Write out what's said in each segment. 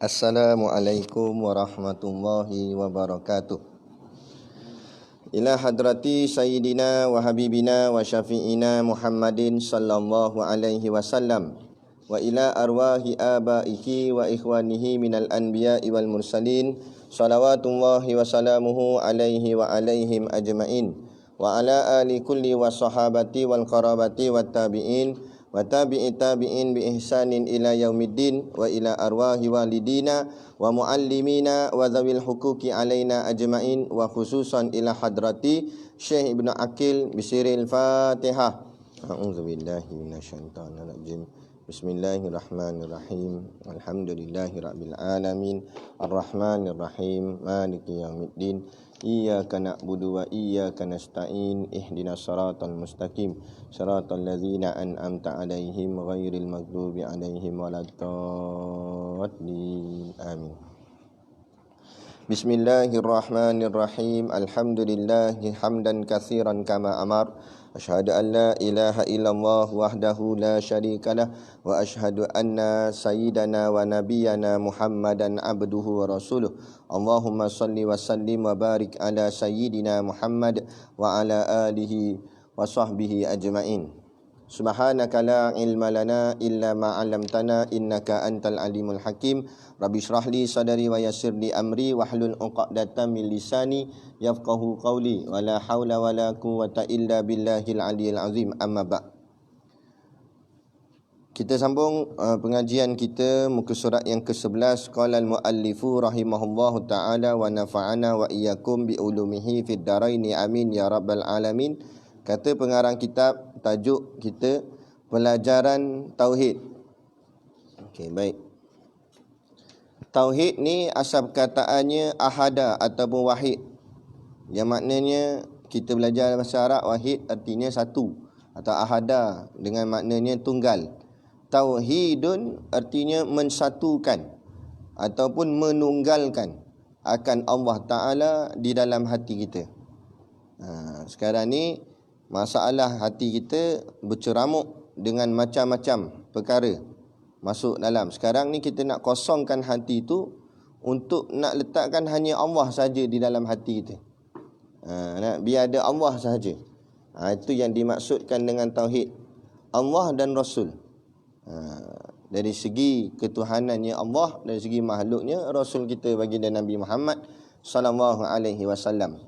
Assalamualaikum warahmatullahi wabarakatuh. Ila hadrati sayyidina wa habibina wa syafi'ina Muhammadin sallallahu alaihi wasallam wa ila arwahi abaihi wa ikhwanihi minal anbiya'i wal mursalin salawatullahi wa salamuhu alaihi wa alaihim ajma'in wa ala ali kulli wa sahabati wal qarabati wat tabi'in wa tabi'i tabi'in bi ihsanin ila yaumiddin wa ila arwahi walidina wa muallimina wa zawil huquqi alaina ajma'in wa khususan ila hadrati Syekh Ibnu Aqil bisiril Fatihah. A'udzubillahi minasyaitonir rajim. Bismillahirrahmanirrahim. Alhamdulillahirabbil alamin. Arrahmanirrahim. Maliki yaumiddin. Iyyaka na'budu wa iyyaka nasta'in. Ihdinas siratal mustaqim. Siratal ladzina an'amta 'alaihim ghairil maghdubi 'alaihim waladdallin. Amin. Bismillahirrahmanirrahim. Alhamdulillahi hamdan katsiran kama amar. Asyhadu an la ilaha illallah wahdahu la syarikalah wa asyhadu anna sayyidana wa nabiyyana Muhammadan abduhu wa rasuluh. Allahumma salli wa sallim wa barik ala sayyidina Muhammad wa ala alihi wa sahbihi ajma'in. Subhanaka la ilma lana illa ma 'allamtana innaka antal alimul hakim. Rabbi shrah li sadri wa yassir li amri wahlul 'uqdatam min lisani yafqahu qawli wa la haula wa la quwwata illa billahil aliyil azim. Amma ba'. Kita sambung pengajian kita muka surat yang ke-11. Qala al-muallifu rahimahullahu taala wa nafa'ana wa iyyakum bi ulumihi fid dharaini amin ya rabbal alamin. Kata pengarang kitab, tajuk kita pelajaran tauhid. Okey, baik. Tauhid ni asal perkataannya ahada ataupun wahid. Yang maknanya kita belajar bahasa Arab, wahid artinya satu, atau ahada dengan maknanya tunggal. Tauhidun artinya mensatukan ataupun menunggalkan akan Allah Ta'ala di dalam hati kita. Sekarang ni masalah hati kita berceramuk dengan macam-macam perkara masuk dalam. Sekarang ni kita nak kosongkan hati itu untuk nak letakkan hanya Allah saja di dalam hati kita. Biar ada Allah sahaja. Itu yang dimaksudkan dengan tauhid. Allah dan Rasul. Dari segi ketuhanannya Allah, dari segi makhluknya Rasul kita baginda Nabi Muhammad sallallahu alaihi wasallam.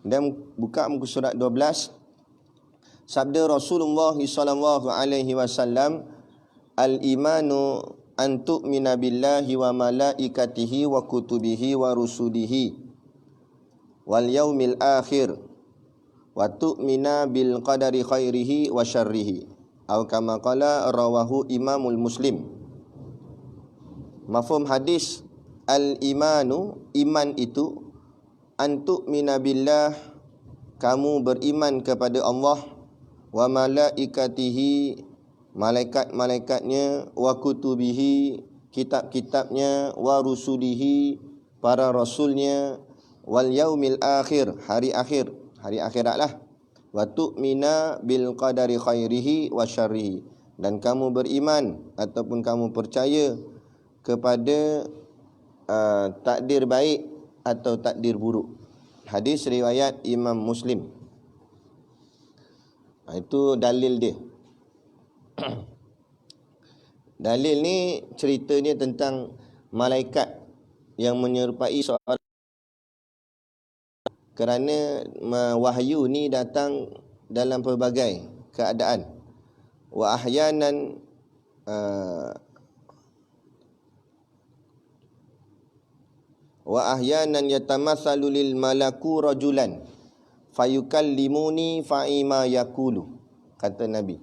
Dan buka muka surat 12. Sabda Rasulullah sallallahu alaihi wasallam, al-imanu an tu'mina billahi wa malaikatihi wa kutubihi wa rusulihi wal yaumil akhir wa tu'mina bil qadari khairihi wa syarrihi. Atau kama qala rawahu Imamul Muslim. Mafhum hadis, al-imanu, iman itu, an tu'mina billah, kamu beriman kepada Allah, wa malaikatihi, malaikat-malaikatnya, wa kutubihi, kitab-kitabnya, wa rusulihi, para rasulnya, wal yaumil akhir, hari akhir, hari akhirat lah, wa tu'mina bil qadari khairihi wa syarrihi, dan kamu beriman ataupun kamu percaya kepada takdir baik atau takdir buruk. Hadis riwayat Imam Muslim. Itu dalil dia. Dalil ni ceritanya tentang malaikat yang menyerupai seorang, kerana wahyu ni datang dalam pelbagai keadaan. Wa ahyanan yatamatsalu lil malaku rajulan fayukallimuni fa'ima yaqulu, kata Nabi.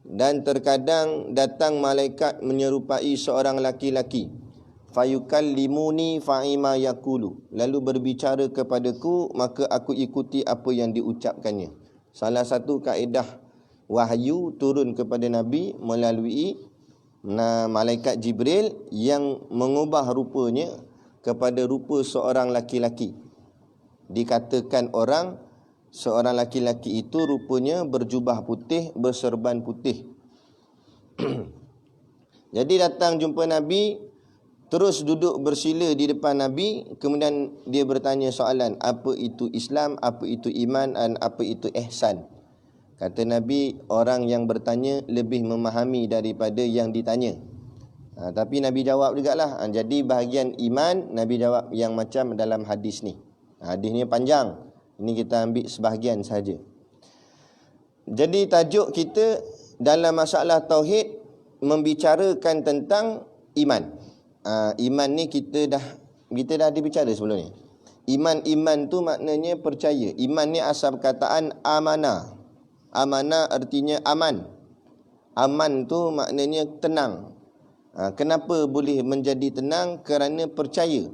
Dan terkadang datang malaikat menyerupai seorang laki-laki, fayukallimuni fa'ima yaqulu, lalu berbicara kepadaku, maka aku ikuti apa yang diucapkannya. Salah satu kaedah wahyu turun kepada Nabi melalui malaikat Jibril yang mengubah rupanya kepada rupa seorang laki-laki. Dikatakan seorang laki-laki itu rupanya berjubah putih, berserban putih. Jadi datang jumpa Nabi, terus duduk bersila di depan Nabi, kemudian dia bertanya soalan, apa itu Islam, apa itu iman, dan apa itu ihsan. Kata Nabi, orang yang bertanya lebih memahami daripada yang ditanya. Tapi Nabi jawab jugalah. Jadi bahagian iman, Nabi jawab yang macam dalam hadis ni. Hadis ni panjang. Ini kita ambil sebahagian saja. Jadi tajuk kita dalam masalah tauhid membicarakan tentang iman. Iman ni kita dah dibicara sebelum ni. Iman tu maknanya percaya. Iman ni asal perkataan amanah. Amanah artinya aman. Aman tu maknanya tenang. Kenapa boleh menjadi tenang? Kerana percaya.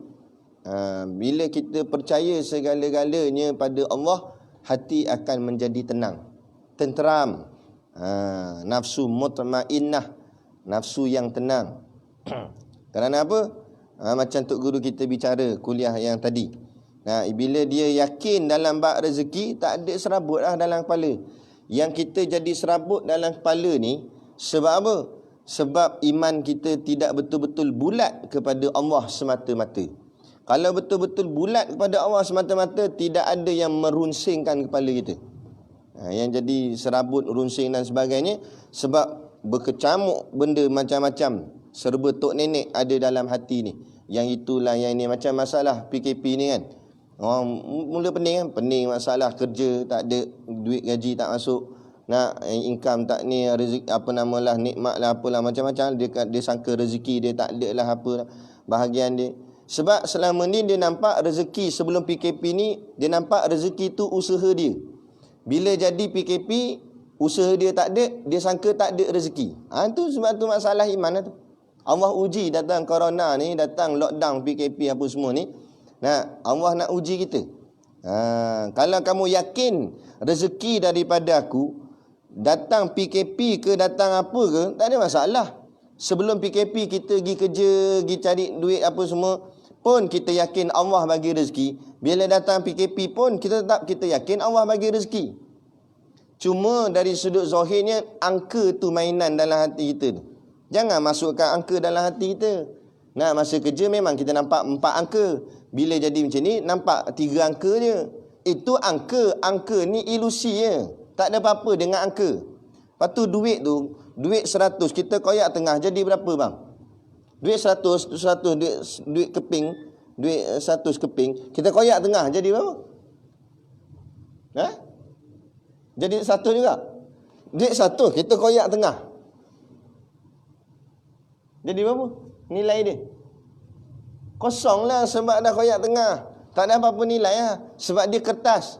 Bila kita percaya segala-galanya pada Allah, hati akan menjadi tenang, tenteram. Nafsu mutmainnah, nafsu yang tenang. Kerana apa? Macam Tok Guru kita bicara kuliah yang tadi. Bila dia yakin dalam bab rezeki, tak ada serabut lah dalam kepala. Yang kita jadi serabut dalam kepala ni sebab apa? Sebab iman kita tidak betul-betul bulat kepada Allah semata-mata. Kalau betul-betul bulat kepada Allah semata-mata, tidak ada yang merunsingkan kepala kita. Yang jadi serabut, runsing dan sebagainya, sebab berkecamuk benda macam-macam, serba tok nenek ada dalam hati ni. Yang itulah yang ni, macam masalah PKP ni kan. Mula pening kan, pening masalah kerja, tak ada duit, gaji tak masuk. Nak income tak ni, rezeki apa namalah, nikmat lah, apalah macam-macam. Dia sangka rezeki dia tak ada lah apa bahagian dia. Sebab selama ni dia nampak rezeki sebelum PKP ni, dia nampak rezeki tu usaha dia. Bila jadi PKP, usaha dia tak ada, dia sangka tak ada rezeki. Tu sebab tu masalah iman lah tu. Allah uji, datang corona ni, datang lockdown, PKP apa semua ni. Allah nak uji kita. Kalau kamu yakin rezeki daripada aku, datang PKP ke datang apa ke, tak ada masalah. Sebelum PKP kita pergi kerja, pergi cari duit apa semua, pun kita yakin Allah bagi rezeki. Bila datang PKP pun kita yakin Allah bagi rezeki. Cuma dari sudut zahirnya, angka tu mainan dalam hati kita tu. Jangan masukkan angka dalam hati kita. Masa kerja memang kita nampak 4 angka. Bila jadi macam ni, nampak 3 angka je. Itu angka ni ilusi je. Tak ada apa-apa dengan angka. Lepas tu, duit 100 kita koyak tengah, jadi berapa bang? Duit 100 duit keping, duit 100 keping, kita koyak tengah, jadi berapa? Jadi 1 juga. Duit 100 kita koyak tengah, jadi berapa nilai dia? Kosong lah, sebab dah koyak tengah. Tak ada apa-apa nilai lah, sebab dia kertas.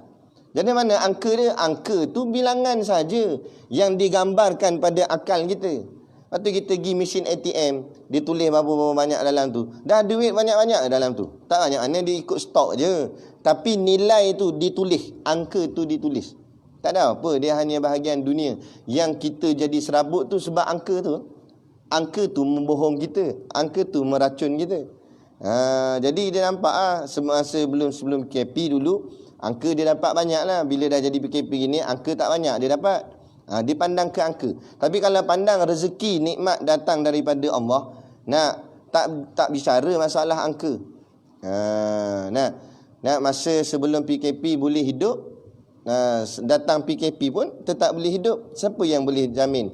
Jadi mana angka dia? Angka tu bilangan saja yang digambarkan pada akal kita. Lepas tu kita pergi mesin ATM, dia tulis berapa banyak dalam tu. Dah duit banyak-banyak dalam tu. Tak banyak, mana dia ikut stok je. Tapi nilai tu ditulis, angka tu ditulis. Tak ada apa, dia hanya bahagian dunia. Yang kita jadi serabut tu sebab angka tu. Angka tu membohong kita, angka tu meracun kita. Jadi dia nampak semasa sebelum PKP dulu, angka dia dapat banyak lah. Bila dah jadi PKP gini, angka tak banyak dia dapat. Dia pandang ke angka. Tapi kalau pandang rezeki, nikmat datang daripada Allah, tak bicara masalah angka. Masa sebelum PKP boleh hidup, datang PKP pun tetap boleh hidup. Siapa yang boleh jamin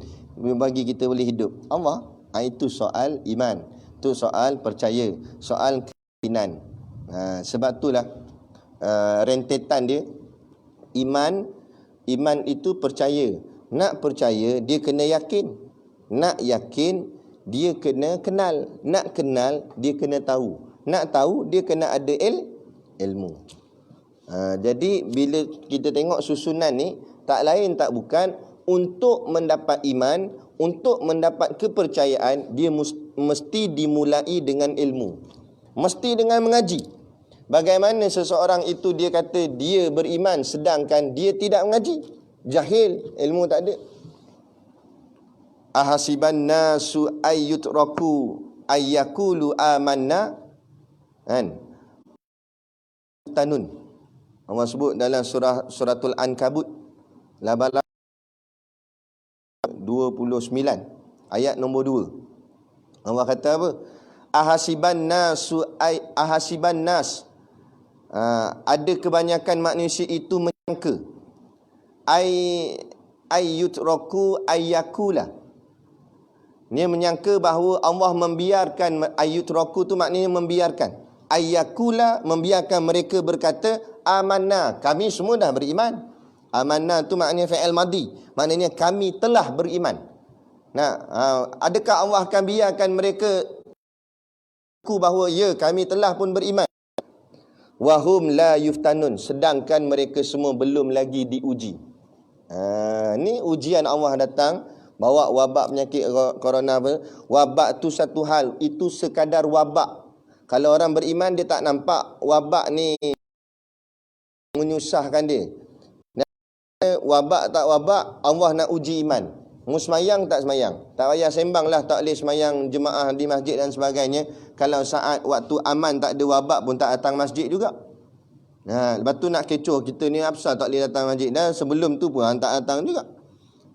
bagi kita boleh hidup? Allah. Itu soal iman, itu soal percaya, soal keyakinan. Sebab itulah rentetan dia, iman itu percaya. Nak percaya, dia kena yakin. Nak yakin, dia kena kenal. Nak kenal, dia kena tahu. Nak tahu, dia kena ada ilmu. Jadi bila kita tengok susunan ni, tak lain tak bukan, untuk mendapat iman, untuk mendapat kepercayaan, dia mesti dimulai dengan ilmu. Mesti dengan mengaji. Bagaimana seseorang itu dia kata dia beriman sedangkan dia tidak mengaji? Jahil, ilmu tak ada. Ahasiban nasu ayyutraku ayyakulu amanna, kan? Tanun. Allah sebut dalam suratul Ankabut 29 ayat nombor 2. Allah kata apa? ahasiban nasu ay ahasiban nas. Ada kebanyakan manusia itu menyangka ayyutraku ayyakula. Dia menyangka bahawa Allah membiarkan, ayyutraku tu maknanya membiarkan. Ayyakula, membiarkan mereka berkata amanna, kami semua dah beriman. Amanna tu maknanya fi'il madi, maknanya kami telah beriman. Nah, adakah Allah akan biarkan mereka bahawa ya kami telah pun beriman? Wahum la yuftanun, sedangkan mereka semua belum lagi diuji. Ni ujian Allah datang, bawa wabak penyakit corona. Wabak tu satu hal, itu sekadar wabak. Kalau orang beriman dia tak nampak wabak ni menyusahkan dia. Wabak tak wabak, Allah nak uji iman. Mu semayang tak semayang, tak payah sembang lah, tak boleh semayang jemaah di masjid dan sebagainya. Kalau saat waktu aman tak ada wabak pun tak datang masjid juga. Lepas tu nak kecoh kita ni apasal tak boleh datang masjid, dan sebelum tu pun tak datang juga.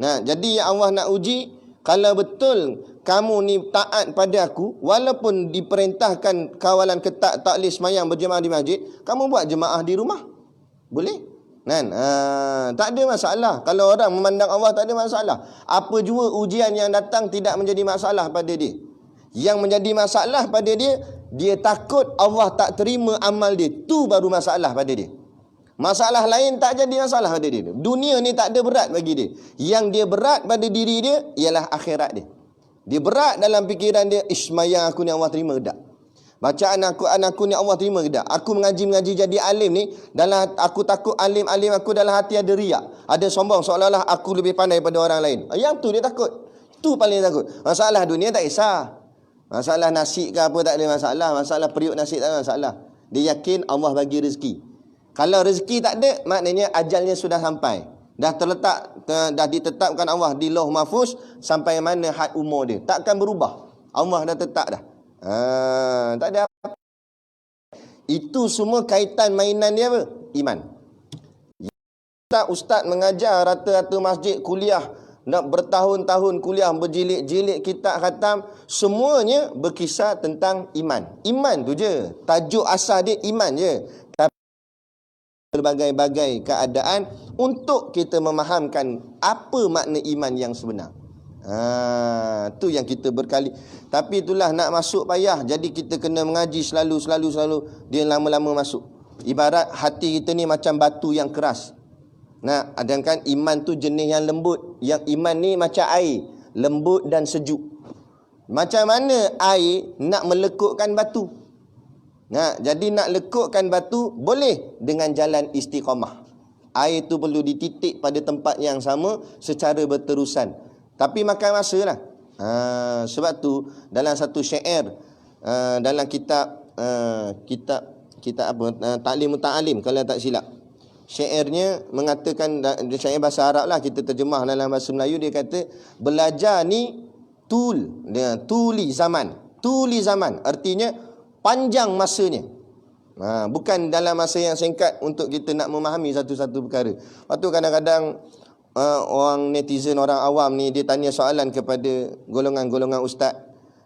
Jadi Allah nak uji, kalau betul kamu ni taat pada aku, walaupun diperintahkan kawalan ketat tak boleh semayang berjemaah di masjid, kamu buat jemaah di rumah. Boleh? Tak ada masalah. Kalau orang memandang Allah tak ada masalah. Apa jua ujian yang datang tidak menjadi masalah pada dia. Yang menjadi masalah pada dia, dia takut Allah tak terima amal dia. Tu baru masalah pada dia. Masalah lain tak jadi masalah pada dia. Dunia ni tak ada berat bagi dia. Yang dia berat pada diri dia ialah akhirat dia. Dia berat dalam fikiran dia, ismayang aku ni Allah terima ke tak? Bacaan aku ni Allah terima ke tak? Aku mengaji jadi alim ni, dalam aku takut alim-alim aku dalam hati ada riak, ada sombong, seolah-olah aku lebih pandai daripada orang lain. Yang tu dia takut. Tu paling takut. Masalah dunia tak kisah. Masalah nasi ke apa tak ada masalah. Masalah periuk nasi tak ada masalah. Dia yakin Allah bagi rezeki. Kalau rezeki tak ada, maknanya ajalnya sudah sampai. Dah terletak, dah ditetapkan Allah di Lauh Mahfuz sampai mana had umur dia. Takkan berubah. Allah dah tetap dah. Tak ada apa. Itu semua kaitan mainan dia apa? Iman. Ustaz mengajar rata-rata masjid kuliah, nak bertahun-tahun kuliah, berjilid-jilid kitab khatam, semuanya berkisar tentang iman. Iman tu je. Tajuk asal dia iman je. Tapi berbagai-bagai keadaan untuk kita memahamkan apa makna iman yang sebenar. Tu yang kita berkali. Tapi itulah nak masuk payah. Jadi kita kena mengaji selalu. Dia lama-lama masuk. Ibarat hati kita ni macam batu yang keras. Adakah iman tu jenis yang lembut. Yang iman ni macam air, lembut dan sejuk. Macam mana air nak melekukkan batu? Jadi nak lekukkan batu boleh dengan jalan istiqamah. Air tu perlu dititik pada tempat yang sama secara berterusan. Tapi makan masa lah. Sebab tu dalam satu syair, dalam kitab apa, Ta'lim Muta'alim kalau tak silap, syairnya mengatakan, syair bahasa Arab lah, kita terjemah dalam bahasa Melayu, dia kata belajar ni tuli zaman. Tuli zaman artinya panjang masanya. Bukan dalam masa yang singkat untuk kita nak memahami satu-satu perkara. Lepas tu kadang-kadang orang netizen, orang awam ni, dia tanya soalan kepada golongan-golongan ustaz.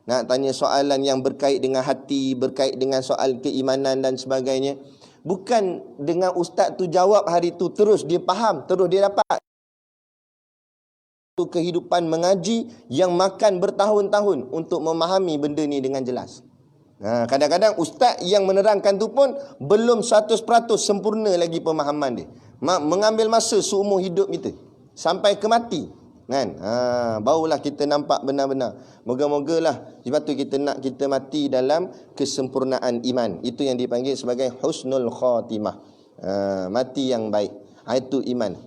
Nak tanya soalan yang berkait dengan hati, berkait dengan soal keimanan dan sebagainya. Bukan dengan ustaz tu jawab hari tu terus dia faham, terus dia dapat. Kehidupan mengaji yang makan bertahun-tahun untuk memahami benda ni dengan jelas. Kadang-kadang ustaz yang menerangkan tu pun belum 100% sempurna lagi pemahaman dia. Mengambil masa seumur hidup kita sampai ke mati, kan? Barulah kita nampak benar-benar. Moga-mogalah, sebab tu kita nak kita mati dalam kesempurnaan iman. Itu yang dipanggil sebagai husnul khatimah. Mati yang baik. Itu iman.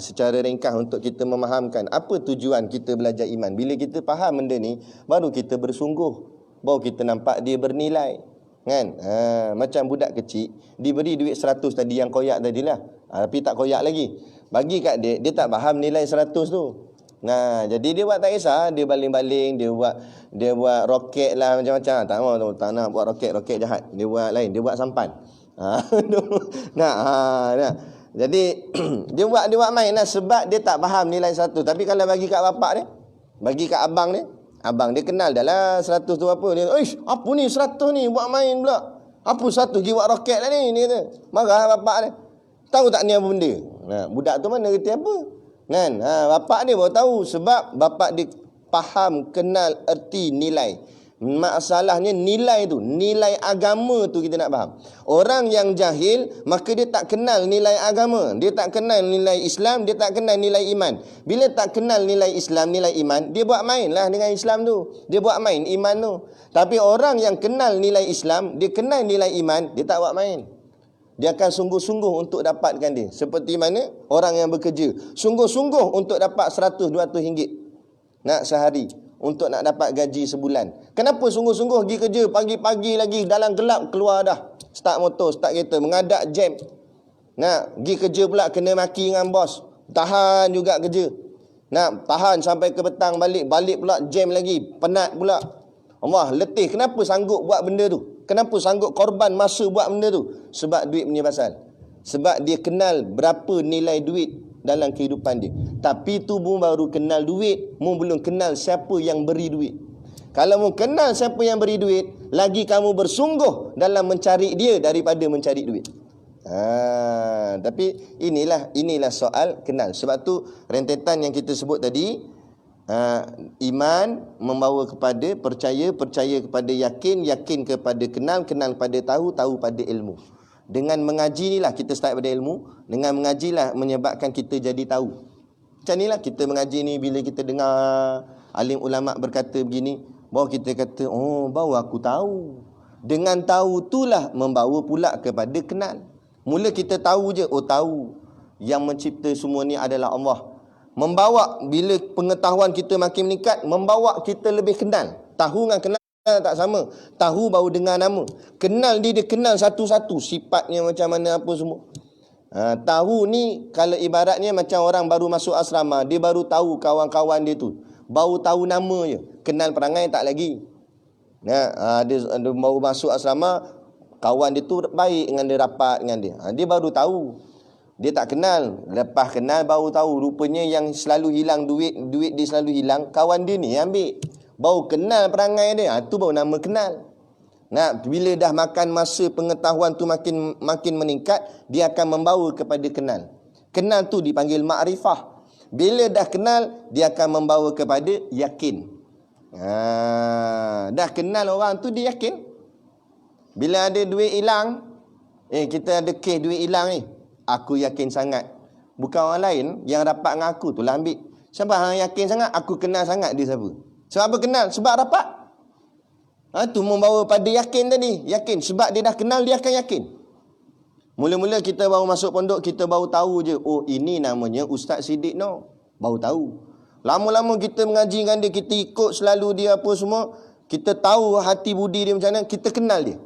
Secara ringkas untuk kita memahamkan apa tujuan kita belajar iman. Bila kita faham benda ni, baru kita bersungguh, baru kita nampak dia bernilai, kan? Macam budak kecil diberi duit 100 tadi yang koyak tadilah, tapi tak koyak lagi. Bagi kat dia, dia tak faham nilai 100 tu. Jadi dia buat tak kisah, dia baling-baling, dia buat roket lah macam-macam. Tak nak buat roket jahat. Dia buat lain, dia buat sampan. Jadi dia buat main lah sebab dia tak faham nilai 100. Tapi kalau bagi kat bapak dia, bagi kat abang dia, Abang dia kenal dah lah 100 tu apa. Dia, apa ni 100 ni buat main pula. Apa 100 pergi buat roket lah ni. Dia kata. Marah bapak dia. Tahu tak ni apa benda? Budak tu mana kerti apa? Kan? Bapak dia baru tahu. Sebab bapak dia faham, kenal erti nilai. Masalahnya nilai tu, nilai agama tu kita nak faham. Orang yang jahil, maka dia tak kenal nilai agama. Dia tak kenal nilai Islam, dia tak kenal nilai iman. Bila tak kenal nilai Islam, nilai iman, dia buat main lah dengan Islam tu. Dia buat main iman tu. Tapi orang yang kenal nilai Islam, dia kenal nilai iman, dia tak buat main. Dia akan sungguh-sungguh untuk dapatkan dia. Seperti mana orang yang bekerja, sungguh-sungguh untuk dapat 100-200 ringgit nak sehari, untuk nak dapat gaji sebulan. Kenapa sungguh-sungguh pergi kerja pagi-pagi lagi dalam gelap keluar dah. Start motor, start kereta, mengadak jam. Nak pergi kerja pula kena maki dengan bos. Tahan juga kerja. Nak tahan sampai ke petang balik pula jam lagi, penat pula. Allah, letih. Kenapa sanggup buat benda tu? Kenapa sanggup korban masa buat benda tu? Sebab duit punya pasal. Sebab dia kenal berapa nilai duit dalam kehidupan dia. Tapi tu mu baru kenal duit, mu belum kenal siapa yang beri duit. Kalau mu kenal siapa yang beri duit, lagi kamu bersungguh dalam mencari dia daripada mencari duit. Tapi inilah soal kenal. Sebab tu rentetan yang kita sebut tadi, iman membawa kepada percaya, percaya kepada yakin, yakin kepada kenal, kenal kepada tahu, tahu pada ilmu. Dengan mengaji ni lah kita start pada ilmu. Dengan mengaji lah menyebabkan kita jadi tahu. Macam ni lah kita mengaji ni, bila kita dengar alim ulama' berkata begini, baru kita kata, oh baru aku tahu. Dengan tahu itulah membawa pula kepada kenal. Mula kita tahu je, oh tahu yang mencipta semua ni adalah Allah. Membawa, bila pengetahuan kita makin meningkat, membawa kita lebih kenal. Tahu dengan kenal tak sama. Tahu baru dengar nama. Kenal dia kenal satu-satu, sifatnya macam mana apa semua. Tahu ni kalau ibaratnya macam orang baru masuk asrama, dia baru tahu kawan-kawan dia tu. Baru tahu nama je. Kenal perangai tak lagi. Dia baru masuk asrama, kawan dia tu baik dengan dia, rapat dengan dia. Dia baru tahu. Dia tak kenal. Lepas kenal baru tahu. Rupanya yang selalu hilang duit dia selalu hilang, kawan dia ni ambil. Baru kenal perangai dia. Tu baru nama kenal. Bila dah makan masa pengetahuan tu makin meningkat, dia akan membawa kepada kenal. Kenal tu dipanggil ma'rifah. Bila dah kenal, dia akan membawa kepada yakin. Dah kenal orang tu, dia yakin. Bila ada duit hilang, kita ada kes duit hilang ni, aku yakin sangat. Bukan orang lain yang rapat dengan aku tu lah ambil. Siapa yang yakin sangat? Aku kenal sangat dia siapa. Sebab apa kenal? Sebab rapat. Tu membawa pada yakin tadi. Yakin. Sebab dia dah kenal, dia akan yakin. Mula-mula kita baru masuk pondok, kita baru tahu je, oh ini namanya Ustaz Siddiq no. Baru tahu. Lama-lama kita mengaji dengan dia, kita ikut selalu dia apa semua, kita tahu hati budi dia macam mana, kita kenal dia.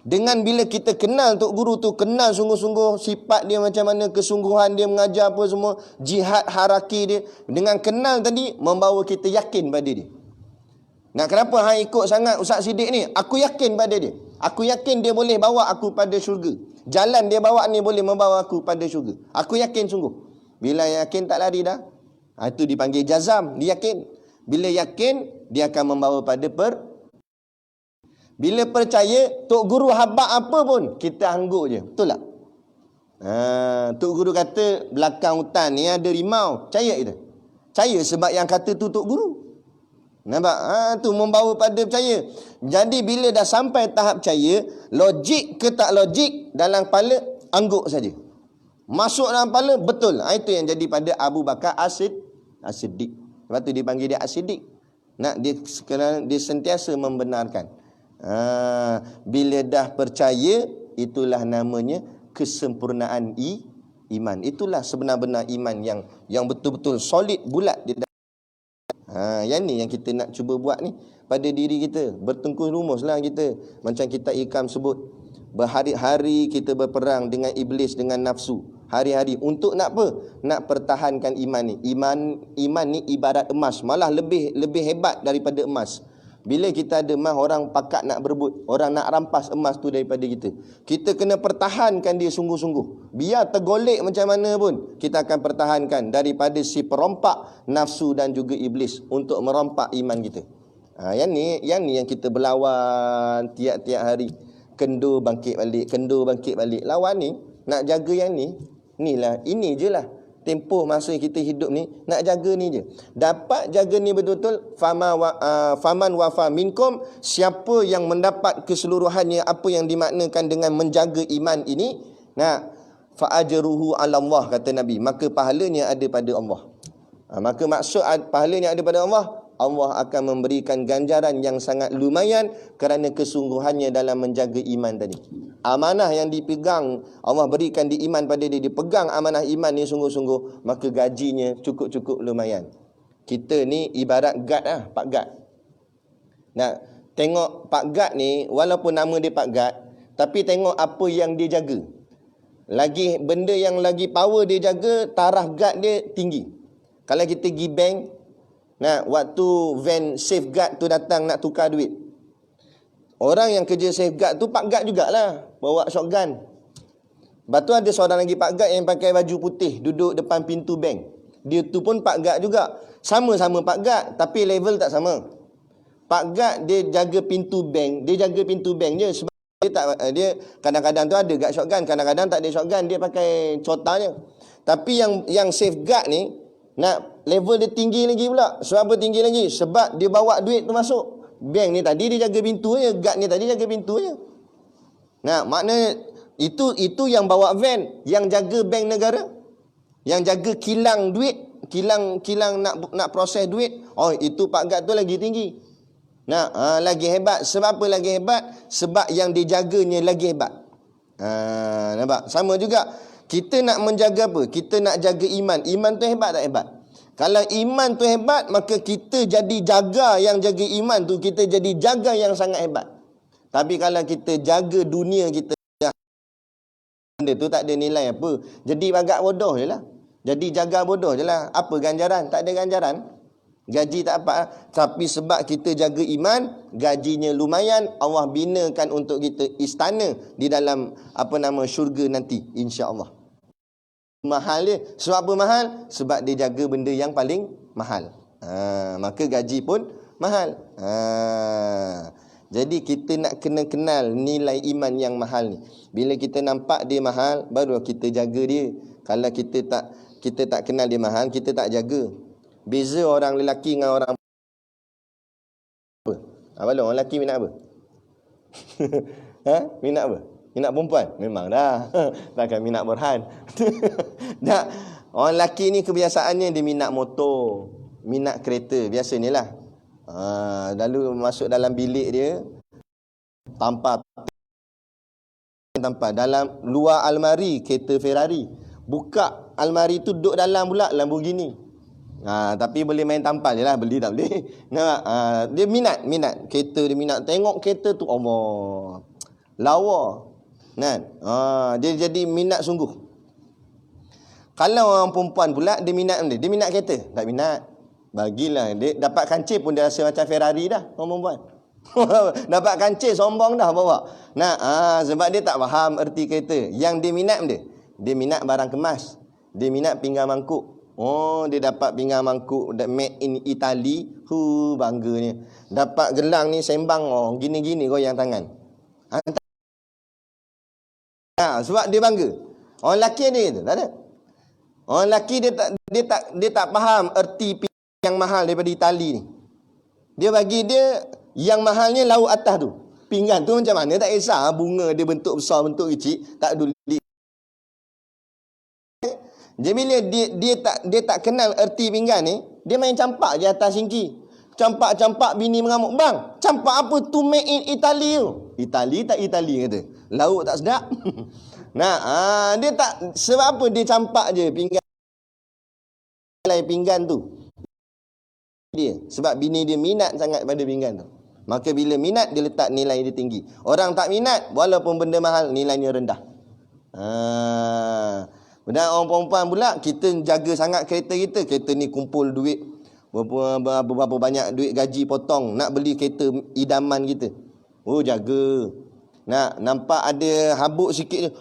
Dengan bila kita kenal Tok Guru tu, kenal sungguh-sungguh sifat dia macam mana, kesungguhan dia mengajar apa semua, jihad haraki dia, dengan kenal tadi membawa kita yakin pada dia. Kenapa hang ikut sangat Ustaz Siddiq ni? Aku yakin pada dia. Aku yakin dia boleh bawa aku pada syurga. Jalan dia bawa ni boleh membawa aku pada syurga. Aku yakin sungguh. Bila yakin tak lari dah. Itu dipanggil jazam, dia yakin. Bila yakin, dia akan membawa pada Bila percaya, Tok Guru habaq apa pun, kita angguk je. Betul tak? Tok Guru kata, belakang hutan ni ada rimau. Percaya kita? Percaya sebab yang kata tu Tok Guru. Nampak? Tu membawa pada percaya. Jadi bila dah sampai tahap percaya, logik ke tak logik, dalam kepala, angguk saja. Masuk dalam kepala, betul. Itu yang jadi pada Abu Bakar As-Siddiq. Sebab tu dipanggil dia As-Siddiq. Dia sentiasa membenarkan. Bila dah percaya, itulah namanya kesempurnaan iman. Itulah sebenar-benar iman yang betul-betul solid, bulat. Yang ni yang kita nak cuba buat ni pada diri kita. Bertengkus rumuslah kita. Macam kita Ikam sebut, berhari-hari kita berperang dengan iblis, dengan nafsu. Hari-hari untuk nak apa? Nak pertahankan iman ni. Iman ni ibarat emas, malah lebih hebat daripada emas. Bila kita ada emas, orang pakat nak berebut, orang nak rampas emas tu daripada kita. Kita kena pertahankan dia sungguh-sungguh. Biar tergolek macam mana pun, kita akan pertahankan daripada si perompak nafsu dan juga iblis untuk merompak iman kita. Yang ni yang kita berlawan tiap-tiap hari. Kendur bangkit balik. Lawan ni, nak jaga yang ni. Ini je lah tempoh masa kita hidup ni, nak jaga ni je. Dapat jaga ni betul-betul, faman wafa minkum, siapa yang mendapat keseluruhannya apa yang dimaknakan dengan menjaga iman ini, fa ajruhu 'ala Allah, kata Nabi, maka pahalanya ada pada Allah. Maka maksud pahalanya ada pada Allah, Allah akan memberikan ganjaran yang sangat lumayan kerana kesungguhannya dalam menjaga iman tadi. Amanah yang dipegang, Allah berikan di iman pada dia, pegang amanah iman ni sungguh-sungguh, maka gajinya cukup-cukup lumayan. Kita ni ibarat guard lah, Pak Guard. Tengok Pak Guard ni, walaupun nama dia Pak Guard, tapi tengok apa yang dia jaga. Lagi benda yang lagi power dia jaga, taraf guard dia tinggi. Kalau kita pergi bank, waktu van safeguard tu datang nak tukar duit, orang yang kerja safeguard tu Pak Guard jugalah, bawa shotgun. Lepas tu ada seorang lagi Pak Guard yang pakai baju putih, duduk depan pintu bank. Dia tu pun Pak Guard juga. Sama-sama Pak Guard, tapi level tak sama. Pak Guard dia jaga pintu bank, je sebab dia kadang-kadang tu ada guard shotgun, kadang-kadang tak ada shotgun, dia pakai cotanya. Tapi yang safeguard ni, level dia tinggi lagi pula. Sebab apa tinggi lagi? Sebab dia bawa duit tu masuk. Bank ni tadi dia jaga pintu je, guard ni tadi jaga pintu je. Makna itu yang bawa van, yang jaga bank negara, yang jaga kilang duit, kilang nak proses duit. Itu Pak Guard tu lagi tinggi. Lagi hebat. Sebab apa lagi hebat? Sebab yang dijaganya lagi hebat. Nampak? Sama juga. Kita nak menjaga apa? Kita nak jaga iman. Iman tu hebat tak hebat? Kalau iman tu hebat, maka kita jadi jaga yang jaga iman tu, kita jadi jaga yang sangat hebat. Tapi kalau kita jaga dunia kita, benda tu tak ada nilai apa. Jadi bagak bodoh je lah. Jadi jaga bodoh je lah. Apa ganjaran? Tak ada ganjaran. Gaji tak apa. Tapi sebab kita jaga iman, gajinya lumayan, Allah binakan untuk kita istana di dalam syurga nanti, insya-Allah. Mahal dia. Sebab apa mahal? Sebab dia jaga benda yang paling mahal. Maka gaji pun mahal. Jadi kita nak kena kenal nilai iman yang mahal ni. Bila kita nampak dia mahal, baru kita jaga dia. Kalau kita tak kenal dia mahal, kita tak jaga. Beza orang lelaki dengan orang apa? Orang lelaki minat apa? Minat apa? Minat perempuan? Memang dah. Takkan minat Burhan. Orang lelaki ni kebiasaannya dia minat motor, minat kereta. Biasa ni lah. Lalu masuk dalam bilik dia, tampar dalam luar almari kereta Ferrari. Buka almari tu duduk dalam pula Lamborghini. Tapi boleh main tampal je lah, beli tak boleh. Dia minat kereta, dia minat tengok kereta tu, Allah, lawa. Dia jadi minat sungguh. Kalau orang perempuan pula, dia minat kereta, tak minat. Bagilah, dia dapat kancil pun dia rasa macam Ferrari dah, orang perempuan. Dapat kancil sombong dah bawa. Sebab dia tak faham erti kereta. Yang dia minat barang kemas. Dia minat pinggan mangkuk. Dia dapat pinggan mangkuk made in Italy. Bangganya. Dapat gelang ni sembang, gini-gini goyang tangan. Sebab dia bangga. Orang lelaki dia tu tak ada. Orang lelaki dia tak faham erti yang mahal daripada Itali ni. Dia bagi dia yang mahalnya lauk atas tu. Pinggan tu macam mana tak kisah, bunga dia bentuk besar bentuk kecil, tak peduli. Jadi bila dia tak kenal erti pinggan ni, dia main campak je atas singki. Campak bini mengamuk, "Bang, campak apa tu made in Italy tu?" Itali tak Itali kata. Lauk tak sedap. Dia tak, sebab apa dia campak je pinggan tu. Dia sebab bini dia minat sangat pada pinggan tu. Maka bila minat, dia letak nilai dia tinggi. Orang tak minat, walaupun benda mahal, nilainya rendah. Dan orang perempuan pula, kita jaga sangat kereta kita. Kereta ni kumpul duit, berapa banyak duit gaji potong, nak beli kereta idaman kita. Jaga. Nampak ada habuk sikit je.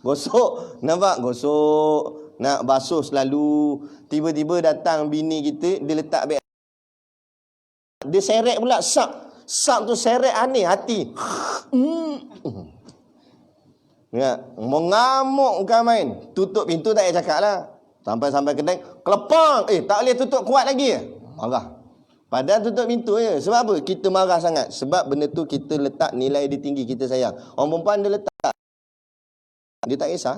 Gosok. Nampak? Gosok. Nak basuh selalu. Tiba-tiba datang bini kita, dia letak beg Dia seret pula sak. Sak tu seret aneh hati. Ya, mengamuk bukan main. Tutup pintu tak payah cakap lah. Sampai kedai, kelepang. Tak boleh tutup kuat lagi. Marah. Padahal tutup pintu je. Sebab apa? Kita marah sangat. Sebab benda tu kita letak nilai dia tinggi, kita sayang. Orang perempuan dia letak. Dia tak kisah.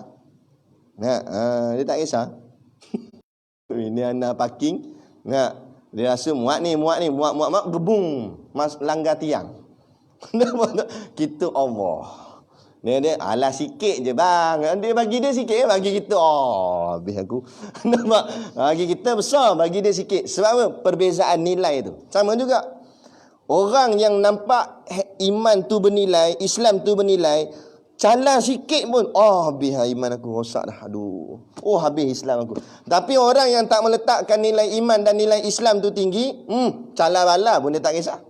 Dia tak kisah. Ini anak parking. Dia rasa muat, gebung. Langgar tiang. Kita Allah. Dia alah sikit je bang. Dia bagi dia sikit, bagi kita habis aku. Nampak? Bagi kita besar, bagi dia sikit. Sebab apa? Perbezaan nilai tu. Sama juga. Orang yang nampak iman tu bernilai, Islam tu bernilai, calar sikit pun, habis iman aku rosak dah. Aduh. Habis Islam aku. Tapi orang yang tak meletakkan nilai iman dan nilai Islam tu tinggi, calar bala pun dia tak kisah.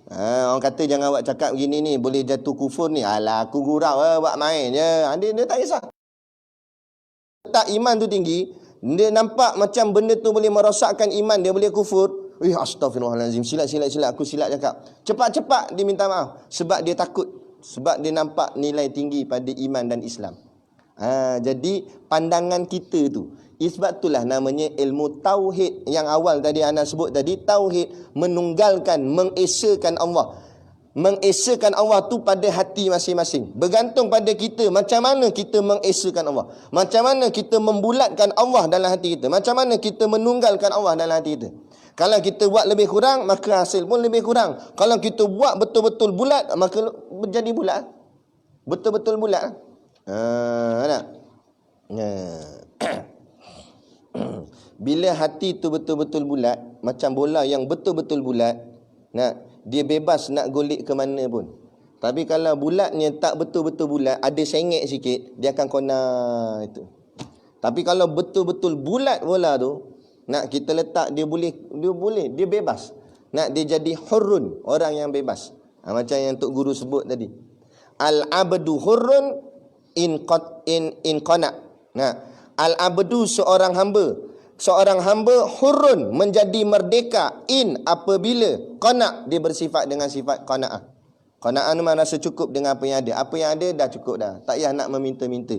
Orang kata jangan buat cakap begini ni, boleh jatuh kufur ni. Alah, aku gurau buat main je. Dia tak kisah. Tak iman tu tinggi, dia nampak macam benda tu boleh merosakkan iman, dia boleh kufur. Astagfirullahalazim, silap aku silap cakap. Cepat-cepat dia minta maaf sebab dia takut, sebab dia nampak nilai tinggi pada iman dan Islam. Jadi pandangan kita tu, sebab itulah namanya ilmu tauhid yang awal tadi ana sebut tadi. Tauhid menunggalkan, mengesakan Allah. Mengesakan Allah tu pada hati masing-masing. Bergantung pada kita macam mana kita mengesakan Allah. Macam mana kita membulatkan Allah dalam hati kita. Macam mana kita menunggalkan Allah dalam hati kita. Kalau kita buat lebih kurang, maka hasil pun lebih kurang. Kalau kita buat betul-betul bulat, maka menjadi bulat. Betul-betul bulat. Nak? Bila hati tu betul-betul bulat, macam bola yang betul-betul bulat, dia bebas nak golek ke mana pun. Tapi kalau bulatnya tak betul-betul bulat, ada sengit sikit, dia akan kona itu. Tapi kalau betul-betul bulat bola tu, kita letak dia bebas. Dia jadi hurrun, orang yang bebas. Macam yang Tok Guru sebut tadi. Al-abdu hurrun in qana. Al-abdu seorang hamba hurrun, menjadi merdeka, apabila qana, dia bersifat dengan sifat qanaah. Qanaah ni rasa cukup dengan apa yang ada. Apa yang ada dah cukup dah. Tak payah nak meminta-minta.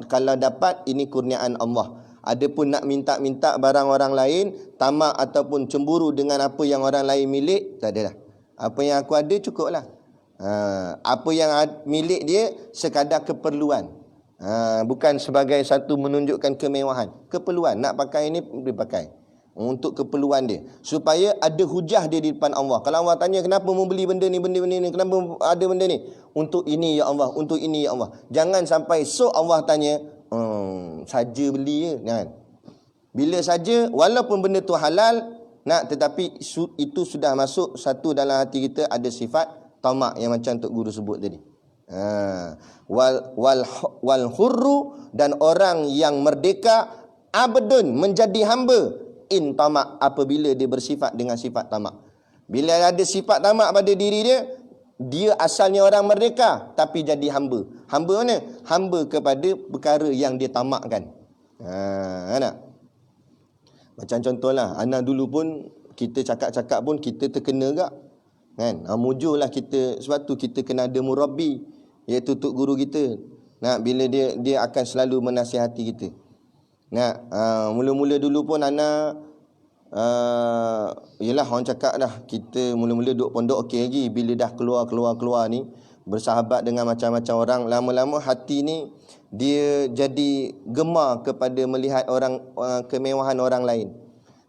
Kalau dapat, ini kurniaan Allah. Adapun nak minta-minta barang orang lain, tamak ataupun cemburu dengan apa yang orang lain milik, tak ada dah. Apa yang aku ada cukuplah. Apa yang milik dia sekadar keperluan. Bukan sebagai satu menunjukkan kemewahan. Keperluan, nak pakai ini dia pakai untuk keperluan dia, supaya ada hujah dia di depan Allah. Kalau Allah tanya kenapa membeli benda ni, kenapa ada benda ni, untuk ini ya Allah, untuk ini ya Allah. Jangan sampai Allah tanya saja beli je, kan? Bila saja, walaupun benda tu halal, tetapi itu sudah masuk satu dalam hati kita, ada sifat tamak yang macam Tok Guru sebut tadi. Wal hurru, dan orang yang merdeka, abdun, menjadi hamba, in tamak, apabila dia bersifat dengan sifat tamak. Bila ada sifat tamak pada diri dia asalnya orang merdeka tapi jadi hamba. Hamba mana? Hamba kepada perkara yang dia tamakkan. Macam contohlah, anak dulu pun kita cakap-cakap pun kita terkena gak, kan? Mujurlah kita, sebab tu kita kena ada murabbi, iaitu tok guru kita. Bila dia akan selalu menasihati kita. Mula-mula dulu pun anak yelah orang cakap dah, kita mula-mula duduk pondok okey lagi. Bila dah keluar ni, bersahabat dengan macam-macam orang, lama-lama hati ni dia jadi gemar kepada melihat orang, kemewahan orang lain.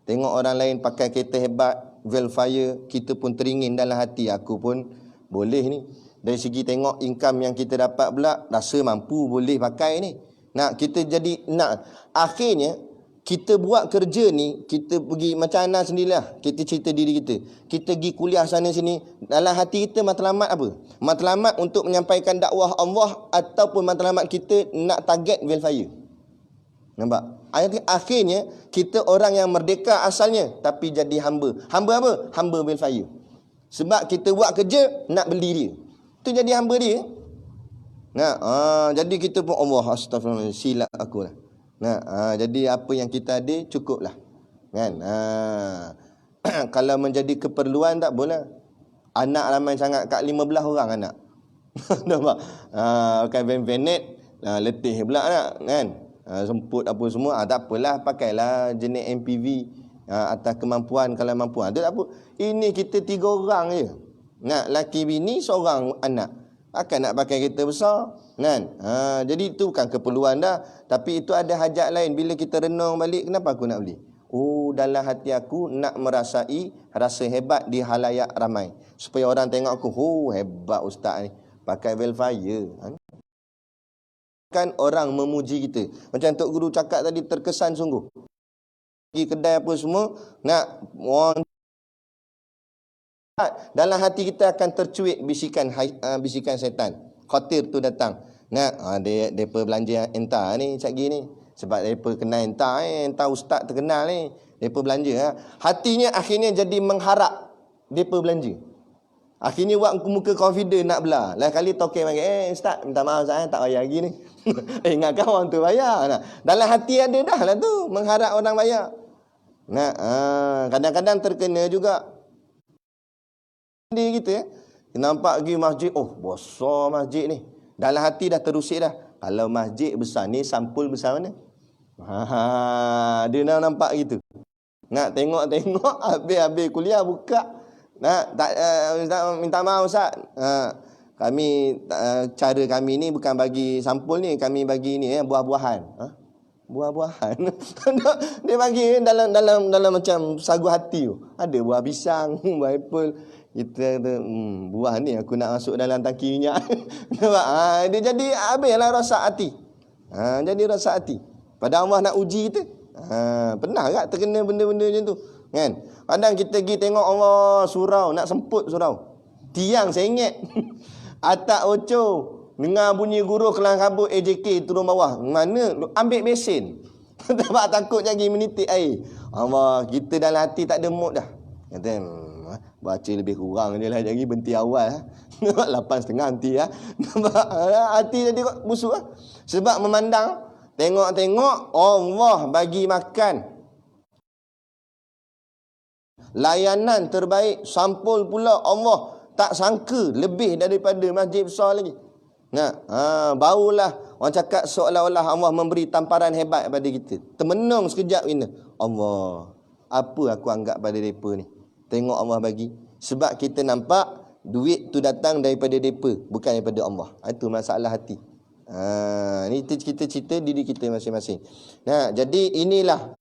Tengok orang lain pakai kereta hebat, Velfire, kita pun teringin dalam hati, aku pun boleh ni. Dari segi tengok income yang kita dapat pula, rasa mampu boleh pakai ni. Kita jadi akhirnya kita buat kerja ni, kita pergi macam Ana sendirilah, kita cerita diri kita. Kita pergi kuliah sana sini, dalam hati kita matlamat apa? Matlamat untuk menyampaikan dakwah Allah, ataupun matlamat kita nak target Velfire. Nampak? Akhirnya kita orang yang merdeka asalnya, tapi jadi hamba. Hamba apa? Hamba Velfire. Sebab kita buat kerja nak beli dia, tu jadi hamba dia. Jadi kita pun Allah, astagfirullah, silap aku lah. Jadi apa yang kita ada cukuplah, kan? Kalau menjadi keperluan tak boleh. Anak ramai sangat, kat 15 orang anak. Nampak? Pakai van-vanet, letih pula nak kan. Semput apa semua. Tak apalah, pakailah jenis MPV atas kemampuan, kalau mampu. Tak apa. Ini kita 3 orang je. Nak laki bini, seorang anak. Akan nak pakai kereta besar kan. Jadi itu bukan keperluan dah, tapi itu ada hajat lain. Bila kita renung balik, kenapa aku nak beli? Oh, dalam hati aku nak merasai rasa hebat di halayak ramai, supaya orang tengok aku, oh hebat ustaz ni pakai Velfire. Kan orang memuji kita. Macam Tok Guru cakap tadi, terkesan sungguh. Pergi kedai apa semua, nak orang, dalam hati kita akan tercuit bisikan setan. Khatir tu datang. Nak depa belanja entah ni sat ni. Sebab depa kenal entah ustaz terkenal ni. Depa belanja. Hatinya akhirnya jadi mengharap depa belanja. Akhirnya buat muka confident nak belah. Lain kali token panggil, ustaz minta maaf ustaz tak bayar lagi ni. Ingatkan orang tu bayar. Dalam hati ada dah lah tu, mengharap orang bayar. Kadang-kadang terkena juga kita nampak pergi masjid, oh besar masjid ni. Dalam hati dah terusik dah. Kalau masjid besar ni, sampul besar mana? Dia nampak gitu. Nak tengok habis kuliah buka. Tak minta maaf ustaz. Kami cara kami ni bukan bagi sampul ni, kami bagi ni buah-buahan. Buah-buahan. Dia bagi dalam macam sagu hati tu. Ada buah pisang, buah apple. Kita buah ni aku nak masuk dalam tangki minyak. Nampak? Dia jadi habislah rosak hati. Jadi rosak hati. Pada Allah nak uji kita. Pernah tak terkena benda-benda macam tu? Kan? Kadang kita pergi tengok Allah surau, nak semput surau. Tiang sengit. Atak oco, dengar bunyi guru kelang kabut AJK turun bawah. Mana? Ambil mesin. Sebab takut lagi menitik air. Allah, kita dalam hati tak ada mood dah. Kata, baca lebih kurang je lah, jadi berhenti awal. 8.30 nanti lah. Hati jadi busuk lah. Sebab memandang, tengok-tengok Allah bagi makan. Layanan terbaik, sampul pula Allah tak sangka lebih daripada masjid besar lagi. Barulah orang cakap seolah-olah Allah memberi tamparan hebat pada kita. Termenung sekejap ini. Allah, apa aku anggap pada mereka ni? Tengok Allah bagi. Sebab kita nampak duit tu datang daripada mereka, bukan daripada Allah. Itu masalah hati. Ni kita cerita diri kita masing-masing. Jadi inilah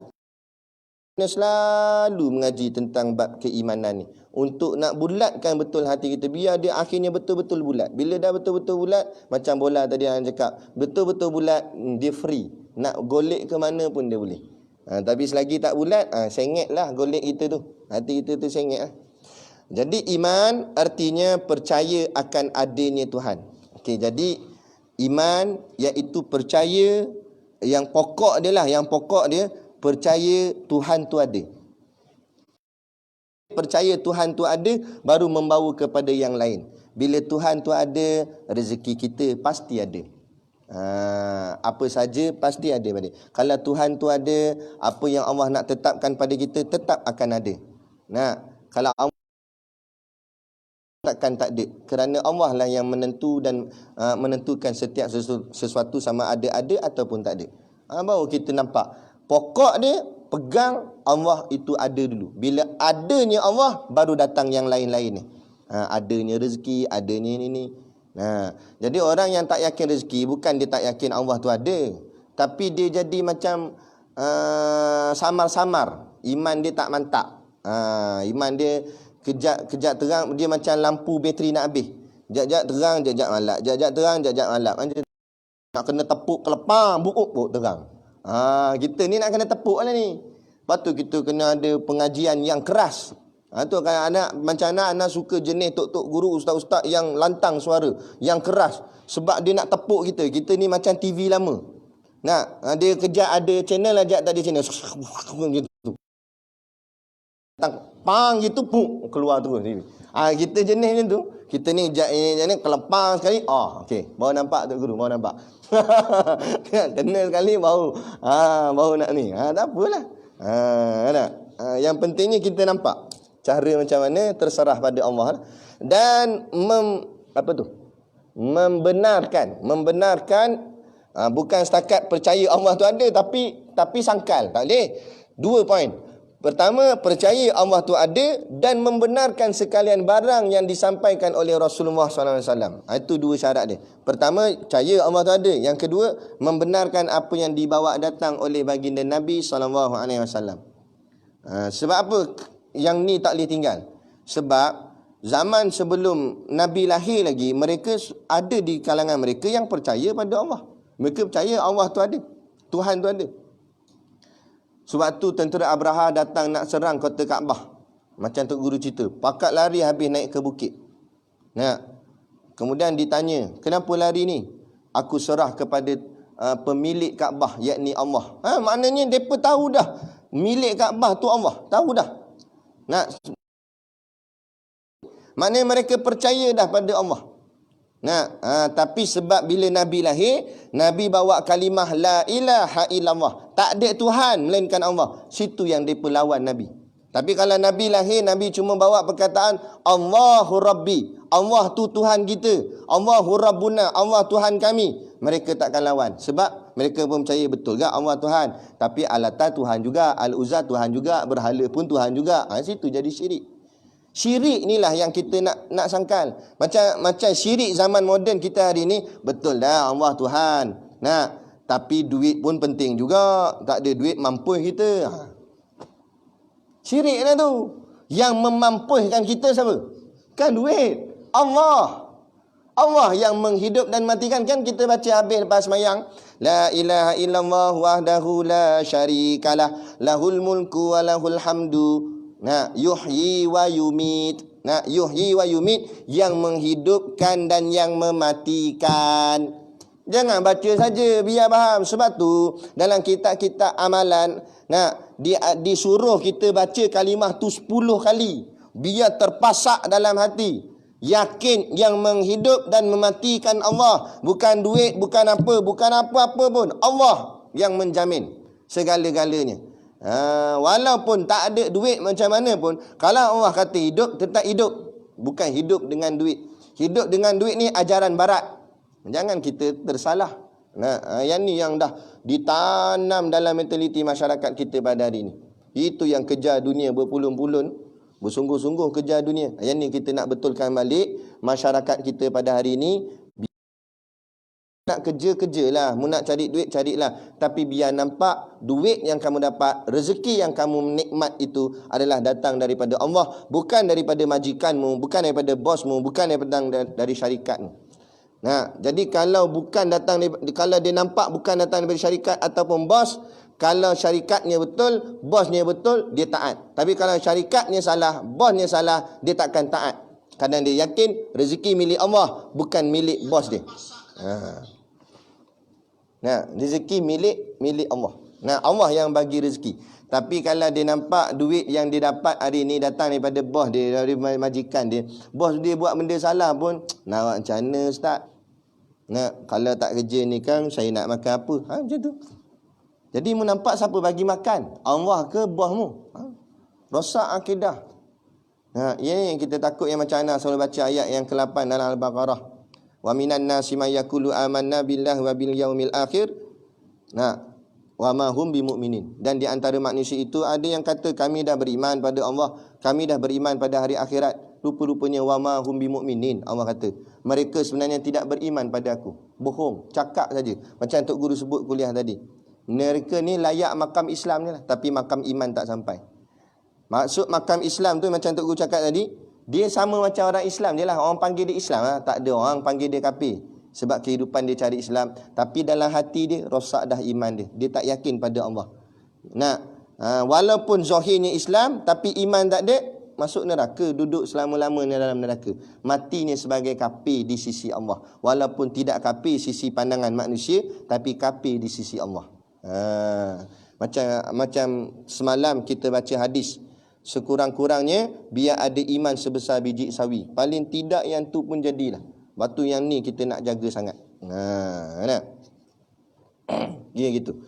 selalu mengaji tentang bab keimanan ni, untuk nak bulatkan betul hati kita, biar dia akhirnya betul-betul bulat. Bila dah betul-betul bulat, macam bola tadi yang cakap, betul-betul bulat, dia free, nak golek ke mana pun dia boleh. Tapi selagi tak bulat, sengitlah golek kita tu, hati kita tu sengit lah. Jadi iman artinya percaya akan adanya Tuhan. Okey, jadi iman iaitu percaya, yang pokok dia lah, yang pokok dia percaya Tuhan tu ada. Percaya Tuhan tu ada baru membawa kepada yang lain. Bila Tuhan tu ada, rezeki kita pasti ada. Apa saja pasti ada pada. Kalau Tuhan tu ada, apa yang Allah nak tetapkan pada kita tetap akan ada. Kalau Allah takkan tak ada, kerana Allah lah yang menentu dan menentukan setiap sesuatu sama ada ataupun tak ada. Baru kita nampak pokok dia, pegang Allah itu ada dulu. Bila adanya Allah, baru datang yang lain-lain ni. Adanya rezeki, adanya ni. Jadi orang yang tak yakin rezeki, bukan dia tak yakin Allah tu ada, tapi dia jadi macam samar-samar. Iman dia tak mantap. Iman dia kejap terang, dia macam lampu bateri nak habis. Jap-jap terang, jap-jap malap. Jap-jap terang, jap-jap malap. Nak kena tepuk kelepang, buk terang. Kita ni nak kena tepuk lah ni. Lepas tu kita kena ada pengajian yang keras. Tu kan macam anak suka jenis tok-tok guru, ustaz-ustaz yang lantang suara, yang keras. Sebab dia nak tepuk kita. Kita ni macam TV lama. Dia kejap ada channel, ajak tak ada channel. Gitu. Pang gitu, puk, keluar terus. Kita jenis macam tu. Kita ni jenis kelepang sekali. Okey, baru nampak tok guru, baru nampak. Kena sekali baru nak ni. Tak apalah. Yang pentingnya kita nampak cara macam mana terserah pada Allah. Dan membenarkan bukan setakat percaya Allah tu ada tapi sangkal. Tak boleh. 2 poin. Pertama, percaya Allah tu ada dan membenarkan sekalian barang yang disampaikan oleh Rasulullah SAW. Itu 2 syarat dia. Pertama, percaya Allah tu ada. Yang kedua, membenarkan apa yang dibawa datang oleh baginda Nabi SAW. Sebab apa yang ni tak boleh tinggal? Sebab zaman sebelum Nabi lahir lagi, mereka ada di kalangan mereka yang percaya pada Allah. Mereka percaya Allah tu ada. Tuhan tu ada. Sebab tu tentera Abraha datang nak serang kota Kaabah. Macam Tok Guru cerita. Pakat lari habis naik ke bukit. Kemudian ditanya, kenapa lari ni? Aku serah kepada pemilik Kaabah, yakni Allah. Maknanya mereka tahu dah. Milik Kaabah tu Allah. Tahu dah. Maknanya mereka percaya dah pada Allah. Tapi sebab bila Nabi lahir, Nabi bawa kalimah la ilaha illallah. Tak ada Tuhan melainkan Allah. Situ yang mereka lawan Nabi. Tapi kalau Nabi lahir, Nabi cuma bawa perkataan Allahu Rabbi. Allah tu Tuhan kita. Allahu Rabbuna. Allah Tuhan kami. Mereka takkan lawan. Sebab mereka pun percaya betul ke Allah Tuhan. Tapi Al-Lata Tuhan juga. Al-Uzza Tuhan juga. Berhala pun Tuhan juga. Situ jadi syirik. Syirik inilah yang kita nak sangkal. Macam syirik zaman moden kita hari ni, betul dah Allah Tuhan. Tapi duit pun penting juga. Tak ada duit mampus kita. Syirik lah tu. Yang memampuskan kita siapa? Kan duit. Allah. Allah yang menghidup dan matikan. Kan kita baca habis lepas semayang. La ilaha illallah wahdahu la syarikalah. Lahul mulku wa lahul hamdu. Yuhyi wa yumit. Yuhyi wa yumit, yang menghidupkan dan yang mematikan. Jangan baca saja, biar faham. Sebab tu dalam kitab-kitab amalan disuruh kita baca kalimah tu 10 kali. Biar terpasak dalam hati. Yakin yang menghidup dan mematikan Allah. Bukan duit, bukan apa-apa pun. Allah yang menjamin segala-galanya. Walaupun tak ada duit macam mana pun, kalau Allah kata hidup, tetap hidup. Bukan hidup dengan duit. Hidup dengan duit ni ajaran barat. Jangan kita tersalah. Yang ni yang dah ditanam dalam mentaliti masyarakat kita pada hari ni. Itu yang kejar dunia berpulun-pulun, bersungguh-sungguh kejar dunia. Yang ni kita nak betulkan balik masyarakat kita pada hari ni. Nak kerja-kerjalah, mu nak cari duit, carilah. Tapi biar nampak duit yang kamu dapat, rezeki yang kamu nikmat itu adalah datang daripada Allah, bukan daripada majikanmu, bukan daripada bosmu, bukan dari syarikatmu. Jadi kalau bukan datang, kalau dia nampak bukan datang daripada syarikat ataupun bos, kalau syarikatnya betul, bosnya betul, dia taat. Tapi kalau syarikatnya salah, bosnya salah, dia takkan taat. Kadang dia yakin rezeki milik Allah, bukan milik bos dia. Rezeki milik Allah. Allah yang bagi rezeki. Tapi kalau dia nampak duit yang dia dapat hari ni datang daripada bos dia, dari majikan dia, bos dia buat benda salah pun, nak macam mana ustaz? Kalau tak kerja ni kan, saya nak makan apa? Macam tu. Jadi mu nampak siapa bagi makan? Allah ke bosmu? Rosak akidah. Ini yang kita takut, yang macam mana selalu baca ayat yang ke-8 dalam Al-Baqarah. Wa minan nasi may yaqulu amanna billahi wa bil yaumil akhir. Wa ma hum bimumin. Dan di antara manusia itu ada yang kata kami dah beriman pada Allah, kami dah beriman pada hari akhirat. Rupa-rupanya wa ma hum bimuminin. Allah kata, mereka sebenarnya tidak beriman pada aku. Bohong, cakap saja. Macam Tok Guru sebut kuliah tadi. Mereka ni layak makam Islam ni lah, tapi makam iman tak sampai. Maksud makam Islam tu macam Tok Guru cakap tadi, dia sama macam orang Islam je lah. Orang panggil dia Islam lah. Tak ada orang panggil dia kafir. Sebab kehidupan dia cari Islam. Tapi dalam hati dia, rosak dah iman dia. Dia tak yakin pada Allah. Walaupun zahirnya Islam, tapi iman tak ada, masuk neraka. Duduk selama-lamanya dalam neraka. Matinya sebagai kafir di sisi Allah. Walaupun tidak kafir sisi pandangan manusia, tapi kafir di sisi Allah. Macam semalam kita baca hadis. Sekurang-kurangnya biar ada iman sebesar biji sawi. Paling tidak yang tu pun jadilah. Batu yang ni kita nak jaga sangat. Dia gitu.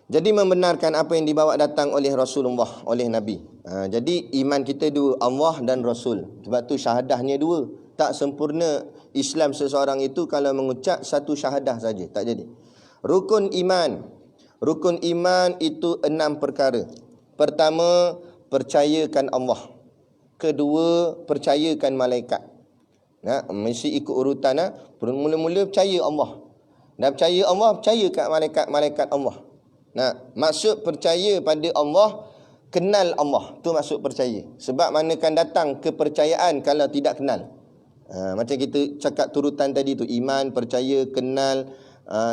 Jadi membenarkan apa yang dibawa datang oleh Rasulullah, oleh Nabi. Jadi iman kita dua, Allah dan Rasul. Sebab tu syahadahnya dua. Tak sempurna Islam seseorang itu kalau mengucap satu syahadah saja. Tak jadi. Rukun iman. Rukun iman itu 6 perkara. Pertama, percayakan Allah. Kedua, percayakan malaikat. Mesti ikut urutan. Mula-mula percaya Allah. Dan percaya Allah, percaya kat malaikat Allah. Maksud percaya pada Allah, kenal Allah. Tu maksud percaya. Sebab manakan datang kepercayaan kalau tidak kenal. Macam kita cakap turutan tadi tu, iman, percaya, kenal,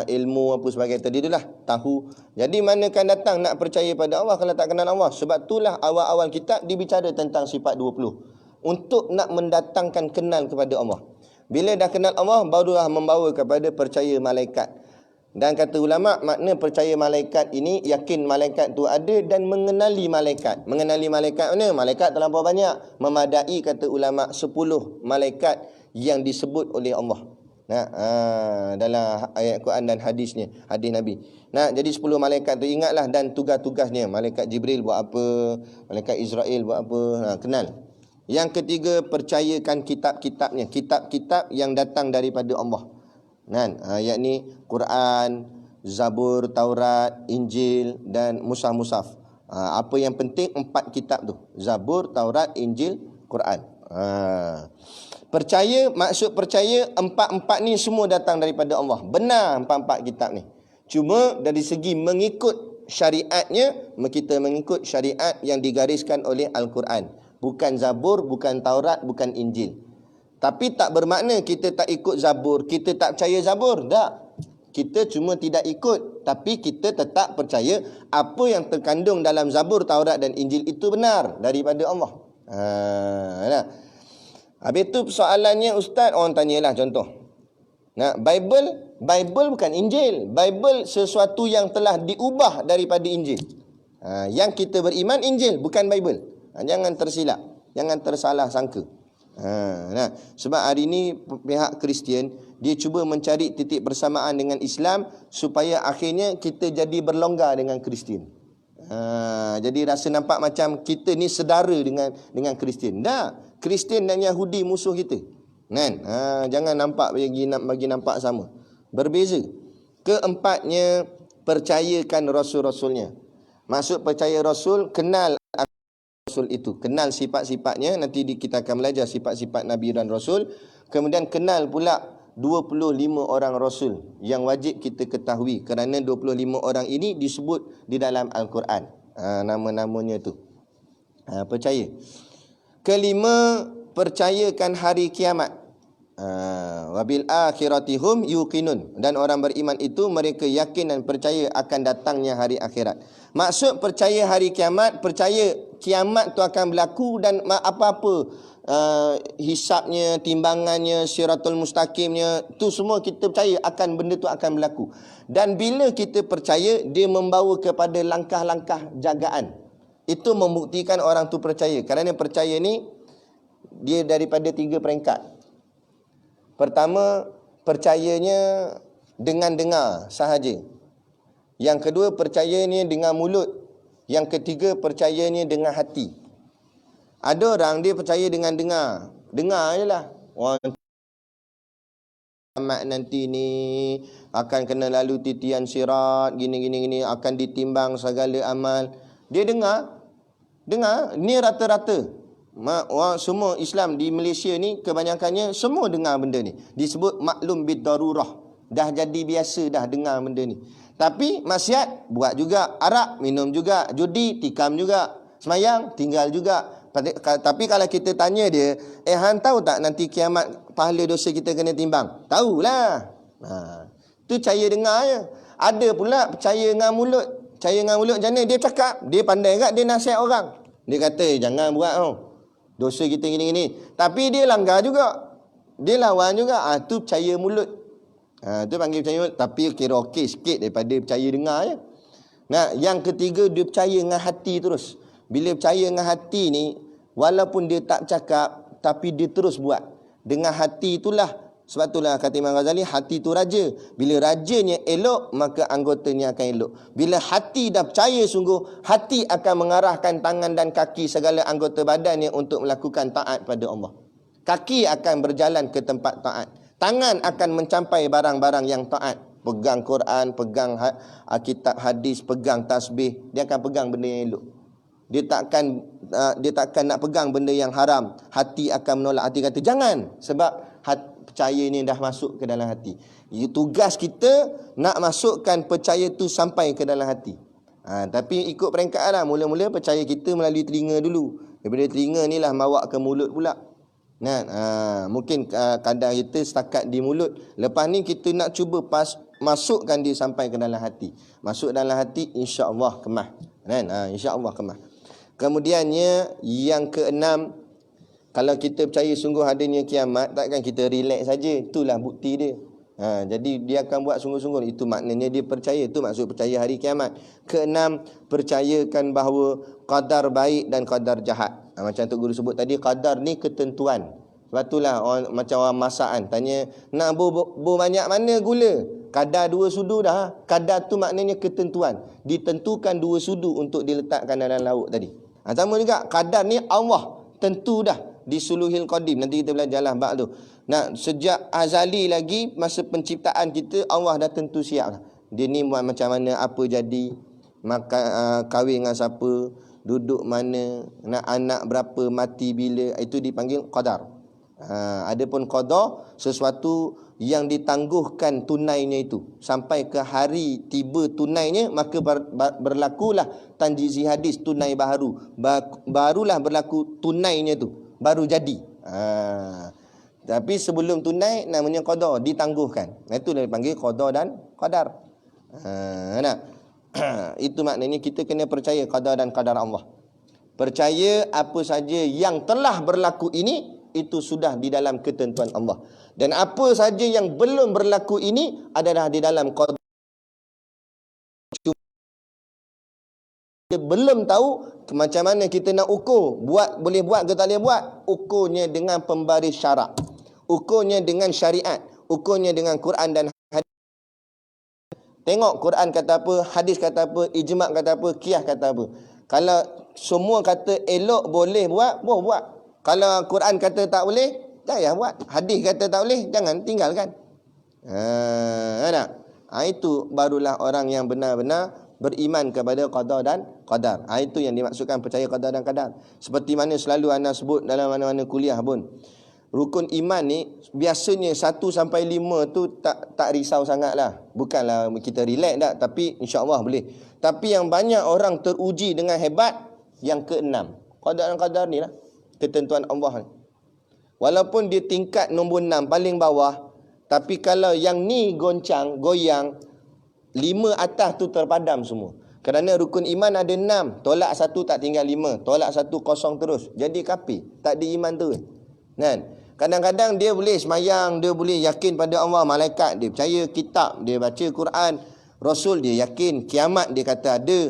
ilmu apa sebagainya tadi itulah, tahu. Jadi manakan datang nak percaya pada Allah kalau tak kenal Allah. Sebab itulah awal-awal kitab dibicara tentang sifat 20 untuk nak mendatangkan kenal kepada Allah. Bila dah kenal Allah, barulah membawa kepada percaya malaikat. Dan kata ulama, makna percaya malaikat ini, yakin malaikat tu ada dan mengenali malaikat. Mengenali malaikat mana? Malaikat terlampau banyak. Memadai, kata ulama, 10 malaikat yang disebut oleh Allah. Dalam ayat Quran dan hadis Nabi. Jadi 10 malaikat tu ingatlah, dan tugas-tugasnya. Malaikat Jibril buat apa, malaikat Israel buat apa, kenal. Yang ketiga, percayakan kitab-kitabnya. Kitab-kitab yang datang daripada Allah. Yakni Quran, Zabur, Taurat, Injil dan Mushaf. Apa yang penting 4 kitab tu. Zabur, Taurat, Injil, Quran. Percaya, maksud percaya 4 ni semua datang daripada Allah. Benar 4 kitab ni. Cuma dari segi mengikut syariatnya, kita mengikut syariat yang digariskan oleh Al-Quran. Bukan Zabur, bukan Taurat, bukan Injil. Tapi tak bermakna kita tak ikut Zabur, kita tak percaya Zabur. Tak. Kita cuma tidak ikut, tapi kita tetap percaya apa yang terkandung dalam Zabur, Taurat dan Injil itu benar daripada Allah. Habis tu soalannya, Ustaz, orang tanyalah contoh. Bible bukan Injil. Bible sesuatu yang telah diubah daripada Injil. Yang kita beriman Injil, bukan Bible. Jangan tersilap, jangan tersalah sangka. Sebab hari ini pihak Kristian dia cuba mencari titik persamaan dengan Islam supaya akhirnya kita jadi berlonggar dengan Kristian. Jadi rasa nampak macam kita ni sedara dengan Kristian. Tak, Kristian dan Yahudi musuh kita. Jangan nampak bagi nampak sama. Berbeza. Keempatnya, percayakan rasul-rasulnya. Maksud percaya rasul, kenal Rasul itu, kenal sifat-sifatnya. Nanti kita akan belajar sifat-sifat Nabi dan Rasul. Kemudian kenal pula 25 orang Rasul yang wajib kita ketahui, kerana 25 orang ini disebut di dalam Al-Quran. Nama-namanya tu. Percaya. Kelima, percayakan hari kiamat. Wabil akhiratihum yuqinun. Dan orang beriman itu mereka yakin dan percaya akan datangnya hari akhirat. Maksud percaya hari kiamat, percaya kiamat tu akan berlaku dan apa-apa hisabnya, timbangannya, siratul mustaqimnya, tu semua kita percaya akan benda tu akan berlaku. Dan bila kita percaya, dia membawa kepada langkah-langkah jagaan. Itu membuktikan orang tu percaya. Kerana percaya ni dia daripada 3 peringkat. Pertama, percayanya dengan dengar sahaja. Yang kedua, percayanya dengan mulut. Yang ketiga, percayanya dengan hati. Ada orang dia percaya dengan dengar. Dengar je lah. Amat nanti ni akan kena lalu titian sirat, gini, akan ditimbang segala amal. Dia dengar. Ni rata-rata. Orang semua Islam di Malaysia ni kebanyakannya semua dengar benda ni. Disebut maklum bid-darurah. Dah jadi biasa dah dengar benda ni. Tapi maksiat buat juga, arak minum juga, judi tikam juga, semayang tinggal juga. Tapi kalau kita tanya dia, hang tahu tak nanti kiamat pahala dosa kita kena timbang? Tahulah. Tu percaya dengar je. Ada pula percaya dengan mulut. Percaya dengan mulut macam mana? Dia cakap, dia pandai kat, dia nasihat orang. Dia kata jangan buat dosa kita gini-gini. Tapi dia langgar juga. Dia lawan juga. Tu percaya mulut. Tu panggil percaya mulut. Tapi kira okey sikit daripada percaya dengar je. Yang ketiga, dia percaya dengan hati terus. Bila percaya dengan hati ni, walaupun dia tak cakap, tapi dia terus buat. Dengan hati itulah Sebab itulah kata Imam Ghazali, hati tu raja. Bila rajanya elok, maka anggotanya akan elok. Bila hati dah percaya sungguh, hati akan mengarahkan tangan dan kaki segala anggota badannya untuk melakukan taat pada Allah. Kaki akan berjalan ke tempat taat. Tangan akan mencapai barang-barang yang taat. Pegang Quran, pegang kitab hadis, pegang tasbih. Dia akan pegang benda yang elok. Dia takkan nak pegang benda yang haram. Hati akan menolak. Hati kata jangan, sebab percaya ni dah masuk ke dalam hati. Tugas kita nak masukkan percaya tu sampai ke dalam hati. Tapi ikut peringkat lah. Mula-mula percaya kita melalui telinga dulu. Daripada telinga ni lah bawa ke mulut pula. Mungkin kadang kita setakat di mulut. Lepas ni kita nak cuba masukkan dia sampai ke dalam hati. Masuk dalam hati, insya-Allah kemah. Insya-Allah kemah. Kemudiannya yang keenam, kalau kita percaya sungguh adanya kiamat, takkan kita relax saja. Itulah bukti dia. Jadi dia akan buat sungguh-sungguh. Itu maknanya dia percaya. Itu maksud percaya hari kiamat. Keenam, percayakan bahawa qadar baik dan qadar jahat. Macam Tok Guru sebut tadi, qadar ni ketentuan. Sebab itulah macam orang masakan tanya, nak banyak mana gula? Kadar 2 sudu dah. Kadar tu maknanya ketentuan. Ditentukan 2 sudu untuk diletakkan dalam lauk tadi. Sama juga, kadar ni Allah tentu dah di suluhil qadim. Nanti kita belajarlah bab tu. Sejak azali lagi, masa penciptaan kita, Allah dah tentu siap lah. Dia ni buat macam mana, apa jadi, makan, kahwin dengan siapa, duduk mana, nak anak berapa, mati bila, itu dipanggil qadar. Adapun qada, sesuatu yang ditangguhkan tunainya itu sampai ke hari tiba tunainya, maka berlakulah tanjizi hadis, tunai barulah berlaku tunainya tu, baru jadi. Tapi sebelum tunai namanya qada, ditangguhkan. Itu dipanggil qada dan qadar. Itu maknanya kita kena percaya qada dan qadar Allah. Percaya apa saja yang telah berlaku ini, itu sudah di dalam ketentuan Allah. Dan apa saja yang belum berlaku ini adalah di dalam qada. Kita belum tahu macam mana kita nak ukur, boleh buat ke tak boleh buat. Ukurnya dengan pembaris syarak, ukurnya dengan syariat, ukurnya dengan Quran dan hadis. Tengok Quran kata apa, hadis kata apa, ijma' kata apa, qiyas kata apa. Kalau semua kata elok boleh buat, buat. Kalau Quran kata tak boleh, tak payah buat. Hadis kata tak boleh, jangan tinggalkan. Itu barulah orang yang benar-benar beriman kepada qada dan qadar. Itu yang dimaksudkan percaya qada dan qadar. Seperti mana selalu ana sebut dalam mana-mana kuliah pun. Rukun iman ni biasanya 1 sampai 5 tu tak risau sangatlah. Bukanlah kita relax dah, tapi insya-Allah boleh. Tapi yang banyak orang teruji dengan hebat yang ke-6. Qada dan qadar ni lah. Ketentuan Allah ni. Walaupun dia tingkat nombor 6 paling bawah, tapi kalau yang ni goyang, 5 atas tu terpadam semua. Kerana rukun iman ada 6, tolak 1 tak tinggal 5, tolak 1 kosong terus. Jadi kafir, tak ada iman tu. Kadang-kadang dia boleh semayang, dia boleh yakin pada Allah, malaikat, dia percaya kitab, dia baca Quran, Rasul dia yakin, kiamat dia kata ada.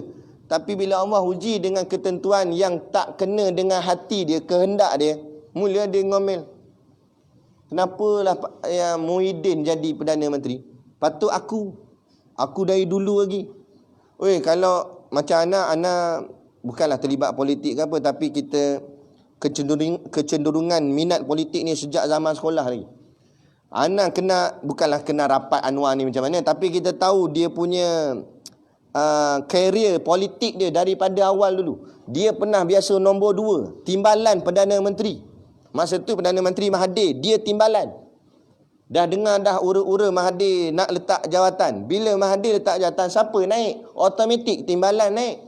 Tapi bila Allah uji dengan ketentuan yang tak kena dengan hati dia, kehendak dia, mula dia ngomel. Kenapalah Muhyiddin jadi Perdana Menteri? Patut aku dari dulu lagi. Kalau macam anak bukanlah terlibat politik ke apa, tapi kita kecenderungan minat politik ni sejak zaman sekolah lagi. Anak bukanlah kena rapat Anwar ni macam mana, tapi kita tahu dia punya karier politik dia daripada awal dulu. Dia pernah biasa nombor 2, timbalan Perdana Menteri. Masa tu Perdana Menteri Mahathir, dia timbalan. Dah dengar dah ura-ura Mahathir nak letak jawatan. Bila Mahathir letak jawatan, siapa naik? Automatik timbalan naik.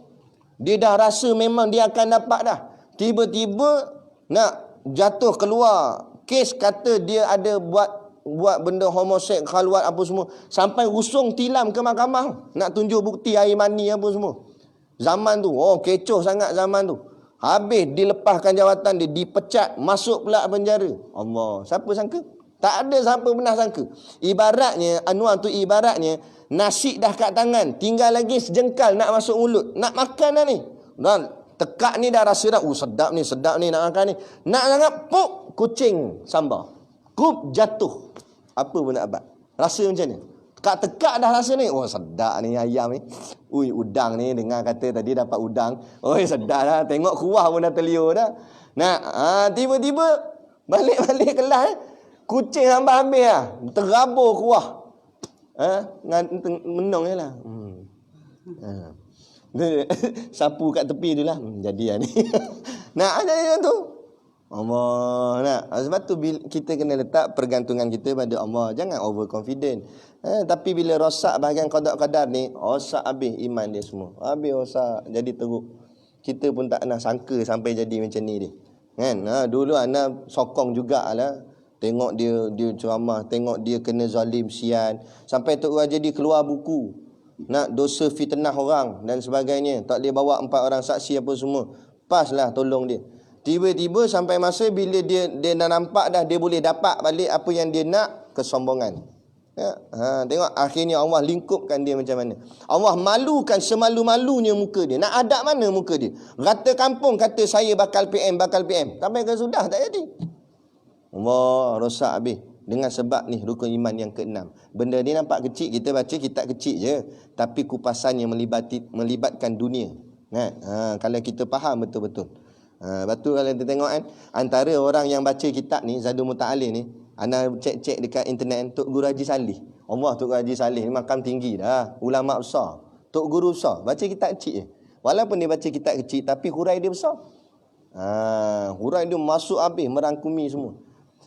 Dia dah rasa memang dia akan dapat dah. Tiba-tiba nak jatuh keluar kes, kata dia ada buat benda homoseks, khalwat apa semua, sampai usung tilam ke mahkamah nak tunjuk bukti air mani apa semua. Zaman tu kecoh sangat zaman tu. Habis dilepaskan jawatan dia, dipecat, masuk pula penjara. Allah, siapa sangka? Tak ada siapa pernah sangka. Ibaratnya Anwar tu ibaratnya nasi dah kat tangan, tinggal lagi sejengkal nak masuk mulut, nak makan dah ni. Dan tekak ni dah rasa dah, sedap ni nak makan ni. Nak sangat, puk, kucing sambar. Kup, jatuh. Apa pun tak dapat. Rasa macam ni. Tekak-tekak dah rasa ni. Oh sedap ni ayam ni. Ui udang ni. Dengar kata tadi dapat udang. Oh sedap dah. Tengok kuah pun dah terliur dah. Nah, tiba-tiba balik-balik kelas kucing habis-habis lah. Terabur kuah. Menung je lah. Sapu kat tepi tu lah. Jadi lah ni. Nah, ada tu. Allah nak. Sebab tu kita kena letak pergantungan kita pada Allah. Jangan overconfident. Tapi bila rosak bahagian qada-qadar ni, rosak habis iman dia semua. Habis rosak, jadi teruk. Kita pun tak nak sangka sampai jadi macam ni dia. Kan? Dulu anak sokong jugalah. Tengok dia ceramah, tengok dia kena zalim sian. Sampai Tok Guru jadi keluar buku. Nak dosa fitnah orang dan sebagainya. Tak boleh bawa 4 orang saksi apa semua. Paslah tolong dia. Tiba-tiba sampai masa bila dia dah nampak dah dia boleh dapat balik apa yang dia nak, kesombongan. Ya, tengok akhirnya Allah lingkupkan dia macam mana. Allah malukan semalu-malunya muka dia. Nak adab mana muka dia? Rata kampung kata saya bakal PM. Sampai ke sudah tak jadi. Allah rosak habis. Dengan sebab ni rukun iman yang ke-6. Benda ni nampak kecil, kita baca kitab kecil je. Tapi kupasannya melibatkan dunia. Kalau kita faham betul-betul. Betul kalau kita tengok kan, antara orang yang baca kitab ni, Zadul Muta'alim ni, anda cek-cek dekat internet, Tok Guru Haji Salih. Allah, Tok Guru Haji Salih ni makam tinggi dah, ulama besar, Tok Guru besar, baca kitab kecil je. Walaupun dia baca kitab kecil, tapi hurai dia besar. Hurai dia masuk habis, merangkumi semua.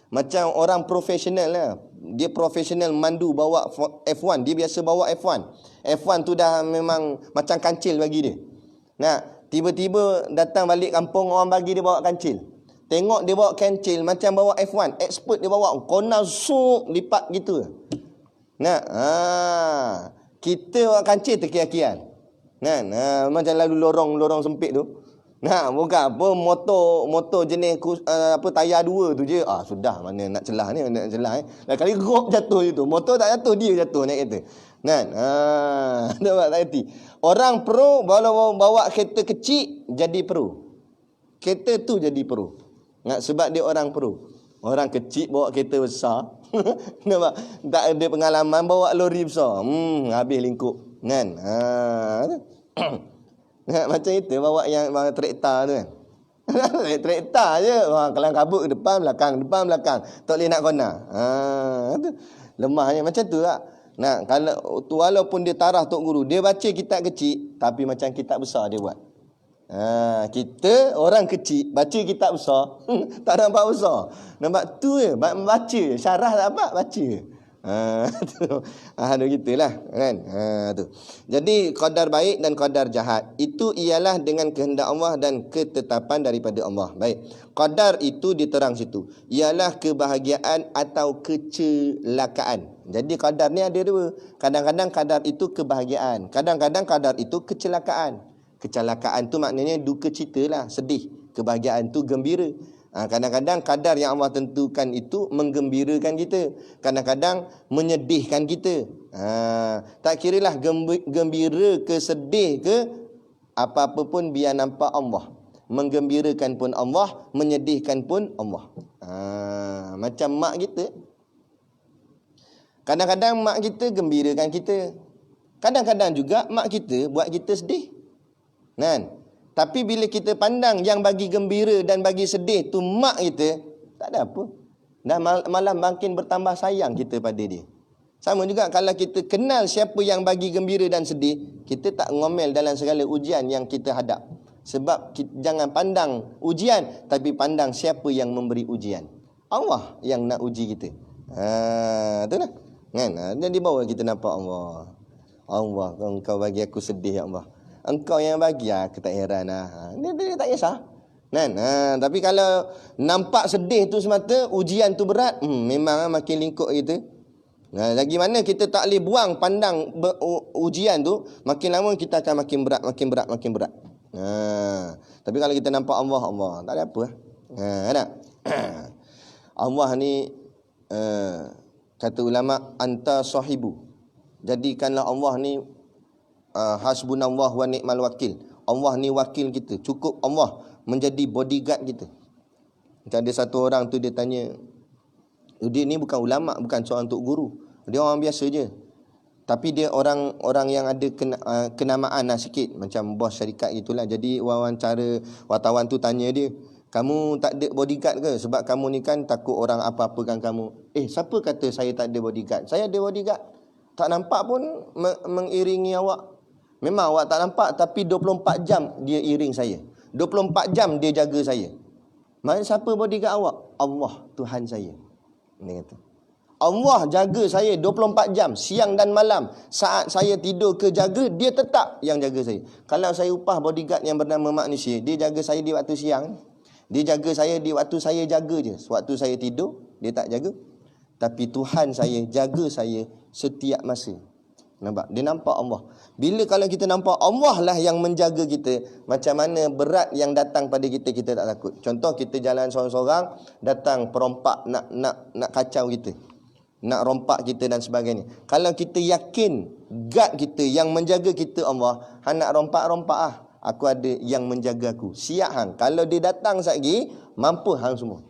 Macam orang profesional lah. Dia profesional mandu bawa F1, dia biasa bawa F1. F1 tu dah memang macam kancil bagi dia. Nah, tiba-tiba datang balik kampung, orang bagi dia bawa kancil. Tengok dia bawa kancil macam bawa F1. Expert dia bawa. Kona sup lipat gitu. Nah, kita bawa kancil terkial-kial. Macam lalu lorong sempit tu. Nah, bukan apa motor jenis tayar 2 tu je. Sudah mana nak celah ni, nak celah Dah kali gop jatuh itu. Motor tak jatuh, dia jatuh naik kereta. Kan? Nampak tak erti. Orang pro kalau bawa kereta kecil jadi pro. Kereta tu jadi pro. Sebab dia orang pro. Orang kecil bawa kereta besar. Nampak? Tak ada pengalaman bawa lori besar. Habis lingkup. Kan? Macam itu bawa yang traktor tu kan. Traktor je. Kelang kabut ke depan, belakang. Tak boleh nak kona. Lemahnya macam tu tak? Nah, kalau walaupun dia tarah Tok Guru, dia baca kitab kecil tapi macam kitab besar dia buat. Kita orang kecil baca kitab besar, tak nampak besar. Nampak tu je, baca, syarah tak apa, baca. Tu gitulah kan. Tu. Jadi qadar baik dan qadar jahat itu ialah dengan kehendak Allah dan ketetapan daripada Allah. Baik. Qadar itu diterang situ. Ialah kebahagiaan atau kecelakaan. Jadi qadar ni ada 2. Kadang-kadang qadar itu kebahagiaan, kadang-kadang qadar itu kecelakaan. Kecelakaan tu maknanya duka cita lah, sedih. Kebahagiaan tu gembira. Kadang-kadang kadar yang Allah tentukan itu menggembirakan kita. Kadang-kadang menyedihkan kita. Tak kiralah gembira ke sedih ke, apa-apa pun biar nampak Allah. Menggembirakan pun Allah, menyedihkan pun Allah. Macam mak kita. Kadang-kadang mak kita gembirakan kita. Kadang-kadang juga mak kita buat kita sedih. Kan? Tapi bila kita pandang yang bagi gembira dan bagi sedih tu mak kita, tak ada apa. Dan malah makin bertambah sayang kita pada dia. Sama juga kalau kita kenal siapa yang bagi gembira dan sedih, kita tak ngomel dalam segala ujian yang kita hadap. Sebab jangan pandang ujian, tapi pandang siapa yang memberi ujian. Allah yang nak uji kita. Itulah. Kan? Jadi bawa kita nampak Allah. Allah, engkau bagi aku sedih ya Allah. Engkau yang bagi, aku tak heran lah. Dia tak kisah. Kan? Tapi kalau nampak sedih tu semata, ujian tu berat, memang makin lingkup kita. Lagi mana kita tak boleh buang pandang ujian tu, makin lama kita akan makin berat. Tapi kalau kita nampak Allah, tak ada apa. Ada. Allah ni, kata ulama, anta sahibu. Jadikanlah Allah ni hasbunallah wa ni'mal wakil. Allah ni wakil kita. Cukup Allah menjadi bodyguard kita. Macam ada satu orang tu dia tanya, Dia ni bukan ulama, bukan seorang tok guru. Dia orang biasa je. Tapi dia orang yang ada kenamaan lah sikit, macam bos syarikat gitulah. Jadi wawancara wartawan tu tanya dia, kamu tak ada bodyguard ke? Sebab kamu ni kan takut orang apa-apakan kamu. Siapa kata saya tak ada bodyguard? Saya ada bodyguard. Tak nampak pun mengiringi awak. Memang awak tak nampak, tapi 24 jam dia iring saya. 24 jam dia jaga saya. Maksudnya siapa bodyguard awak? Allah, Tuhan saya. Dia kata, Allah jaga saya 24 jam, siang dan malam. Saat saya tidur ke jaga, dia tetap yang jaga saya. Kalau saya upah bodyguard yang bernama manusia, dia jaga saya di waktu siang, dia jaga saya di waktu saya jaga je. Waktu saya tidur, dia tak jaga. Tapi Tuhan saya jaga saya setiap masa. Nampak? Dia nampak Allah. Bila kalau kita nampak Allah lah yang menjaga kita, macam mana berat yang datang pada kita, kita tak takut. Contoh, kita jalan seorang-seorang, datang perompak nak kacau kita, nak rompak kita dan sebagainya. Kalau kita yakin guard kita yang menjaga kita Allah, hang nak rompak-rompak ah, aku ada yang menjaga aku. Siap hang. Kalau dia datang lagi, mampu hang semua.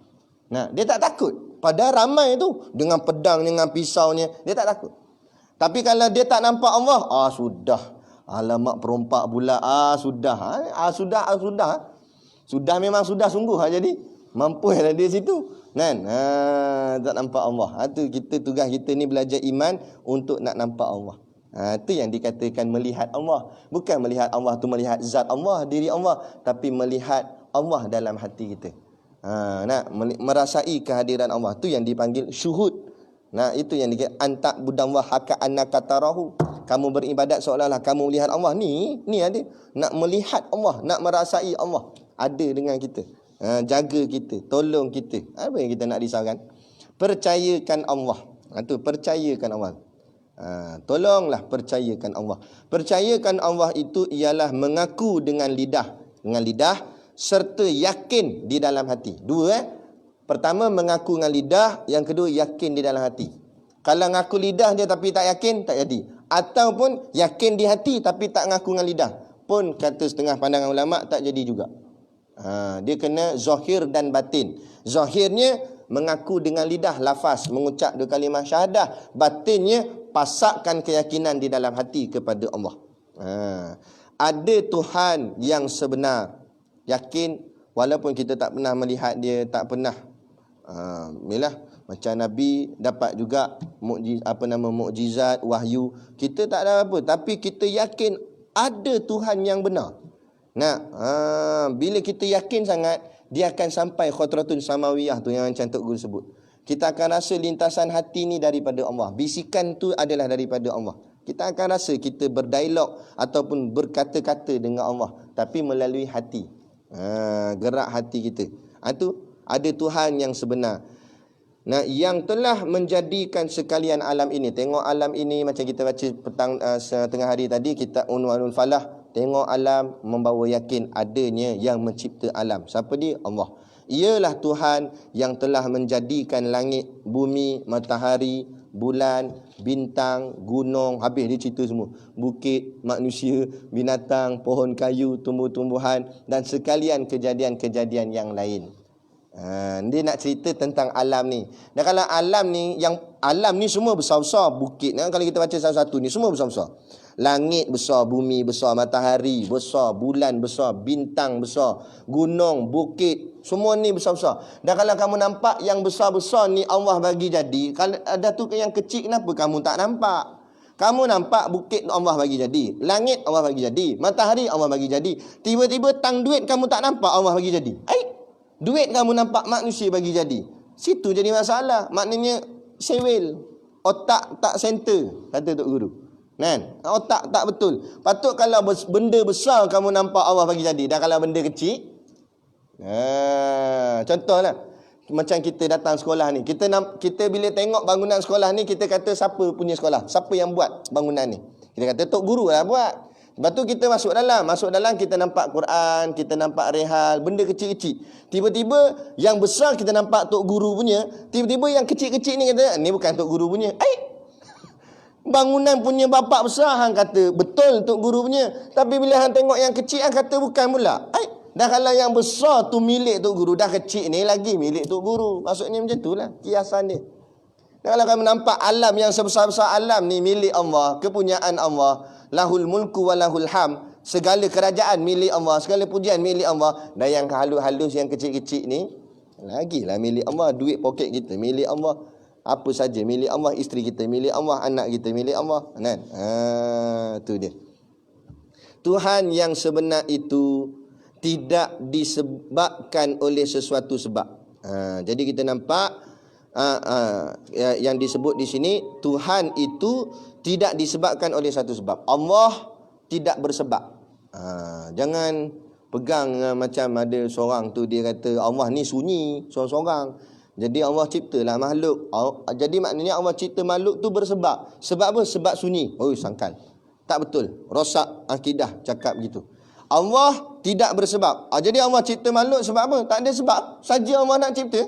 Nah, dia tak takut. Padahal ramai tu dengan pedang, dengan pisaunya, dia tak takut. Tapi kalau dia tak nampak Allah, sudah. Alamak, perompak pula. Sudah. Sudah memang sudah sungguh jadi. Mampu ada di situ. Kan? Tak nampak Allah. Itu tugas kita ni belajar iman untuk nak nampak Allah. Itu yang dikatakan melihat Allah. Bukan melihat Allah tu melihat zat Allah, diri Allah, tapi melihat Allah dalam hati kita. Nak merasai kehadiran Allah. Tu yang dipanggil syuhud. Nah, itu yang dikatakan antak budam wahaka annaka tarahu. Kamu beribadat seolah-olah kamu melihat Allah. Ni ada. Nak melihat Allah, nak merasai Allah ada dengan kita. Jaga kita, tolong kita. Apa yang kita nak risaukan? Percayakan Allah. Itu percayakan Allah. Tolonglah percayakan Allah. Percayakan Allah itu ialah mengaku dengan lidah serta yakin di dalam hati. Dua. Pertama mengaku dengan lidah, yang kedua yakin di dalam hati. Kalau ngaku lidah dia tapi tak yakin, tak jadi. Ataupun yakin di hati tapi tak ngaku dengan lidah, pun kata setengah pandangan ulama tak jadi juga. Dia kena zahir dan batin. Zahirnya mengaku dengan lidah, lafaz, mengucap 2 kalimah syahadah. Batinnya pasakkan keyakinan di dalam hati kepada Allah. Ada Tuhan yang sebenar. Yakin walaupun kita tak pernah melihat dia, tak pernah. Macam Nabi dapat juga mukjizat, wahyu. Kita tak ada apa, tapi kita yakin ada Tuhan yang benar. Bila kita yakin sangat, dia akan sampai khotratun samawiyah tu yang macam Tok Guru sebut. Kita akan rasa lintasan hati ni daripada Allah. Bisikan tu adalah daripada Allah. Kita akan rasa kita berdialog ataupun berkata-kata dengan Allah, tapi melalui hati. Gerak hati kita. Itu ada Tuhan yang sebenar. Yang telah menjadikan sekalian alam ini. Tengok alam ini macam kita baca petang setengah hari tadi, kita Unwanul Falah. Tengok alam, membawa yakin adanya yang mencipta alam. Siapa dia? Allah. Ialah Tuhan yang telah menjadikan langit, bumi, matahari, bulan, bintang, gunung. Habis dia cerita semua. Bukit, manusia, binatang, pohon kayu, tumbuh-tumbuhan dan sekalian kejadian-kejadian yang lain. Dia nak cerita tentang alam ni. Dan kalau alam ni semua besar-besar. Bukit, kalau kita baca satu-satu ni semua besar-besar. Langit besar, bumi besar, matahari besar, bulan besar, bintang besar, gunung, bukit, semua ni besar-besar. Dan kalau kamu nampak yang besar-besar ni Allah bagi jadi, kalau ada tu yang kecil, kenapa kamu tak nampak? Kamu nampak bukit Allah bagi jadi, langit Allah bagi jadi, matahari Allah bagi jadi. Tiba-tiba tang duit kamu tak nampak Allah bagi jadi. Duit kamu nampak manusia bagi jadi. Situ jadi masalah. Maknanya sewel. Otak tak center, kata Tok Guru. Kan? Otak tak betul. Patut kalau benda besar kamu nampak Allah bagi jadi. Dan kalau benda kecil, contohlah macam kita datang sekolah ni. Kita bila tengok bangunan sekolah ni, kita kata siapa punya sekolah? Siapa yang buat bangunan ni? Kita kata Tok Guru lah buat. Lepas tu kita masuk dalam kita nampak Quran, kita nampak rehal, benda kecil-kecil. Tiba-tiba yang besar kita nampak Tok Guru punya, tiba-tiba yang kecil-kecil ni kata, ni bukan Tok Guru punya. Bangunan punya bapak besar hang kata betul Tok Guru punya. Tapi bila hang tengok yang kecil hang kata bukan pula. Dah kalau yang besar tu milik Tok Guru, dah kecil ni lagi milik Tok Guru. Maksudnya macam itulah kiasan dia. Kalau kamu nampak alam yang sebesar-besar alam ni milik Allah, kepunyaan Allah, lahul mulku wa lahul ham, segala kerajaan milik Allah, segala pujian milik Allah. Dan yang halus-halus, yang kecil-kecil ni lagilah milik Allah. Duit poket kita milik Allah, apa saja milik Allah, isteri kita milik Allah, anak kita milik Allah, kan? Tu dia. Tuhan yang sebenar itu tidak disebabkan oleh sesuatu sebab. Jadi kita nampak yang disebut di sini, Tuhan itu tidak disebabkan oleh satu sebab. Allah tidak bersebab. Jangan pegang macam ada seorang tu dia kata Allah ni sunyi seorang-seorang. Jadi Allah ciptalah makhluk. Jadi maknanya Allah cipta makhluk tu bersebab. Sebab apa? Sebab sunyi. Oh, sangkal. Tak betul. Rosak akidah cakap gitu. Allah tidak bersebab. Jadi Allah cipta makhluk sebab apa? Tak ada sebab. Saja Allah nak cipta.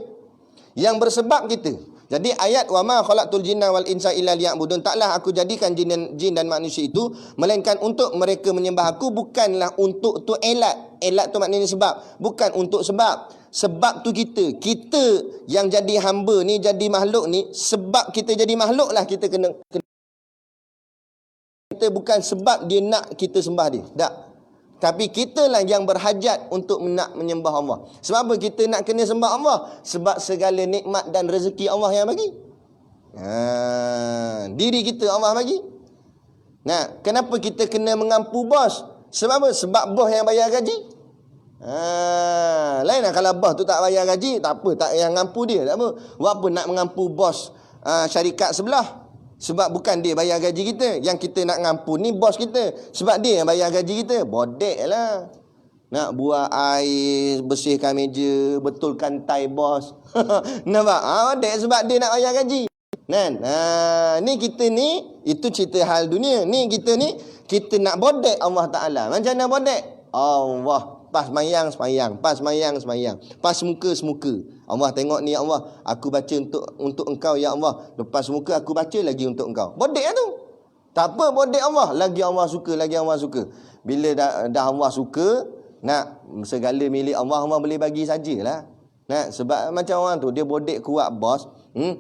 Yang bersebab kita. Jadi ayat wa ma khalaqtul jinna wal insa illa liya'budun, taklah aku jadikan jin dan manusia itu melainkan untuk mereka menyembah aku, bukanlah untuk tu elat. Elat tu maknanya sebab, bukan untuk sebab. Sebab tu kita yang jadi hamba ni, jadi makhluk ni, sebab kita jadi makhluk lah kita kena kita, bukan sebab dia nak kita sembah dia. Tak. Tapi kitalah yang berhajat untuk nak menyembah Allah. Sebab apa kita nak kena sembah Allah? Sebab segala nikmat dan rezeki Allah yang bagi. Diri kita Allah bagi. Nah, kenapa kita kena mengampu bos? Sebab apa? Sebab bos yang bayar gaji. Lainlah kalau bos tu tak bayar gaji, tak apa, tak yang ngampu dia, tak apa. Buat apa nak mengampu bos syarikat sebelah? Sebab bukan dia bayar gaji kita. Yang kita nak ngampun ni bos kita. Sebab dia yang bayar gaji kita. Bodek lah. Nak buat air, bersihkan meja, betulkan tai bos. Nampak? Bodek sebab dia nak bayar gaji. Kan? Ni kita ni, itu cerita hal dunia. Ni, kita nak bodek Allah Ta'ala. Macam mana bodek? Allah. Pas mayang, semayang. Pas mayang, semayang. Pas muka, semuka. Allah tengok ni, Allah, aku baca untuk engkau ya Allah. Lepas muka aku baca lagi untuk engkau. Bodek lah tu. Tak apa bodek Allah. Lagi Allah suka, lagi Allah suka. Bila dah Allah suka, nak segala milik Allah, Allah boleh bagi sajalah. Nah, sebab macam orang tu, dia bodek kuat bos.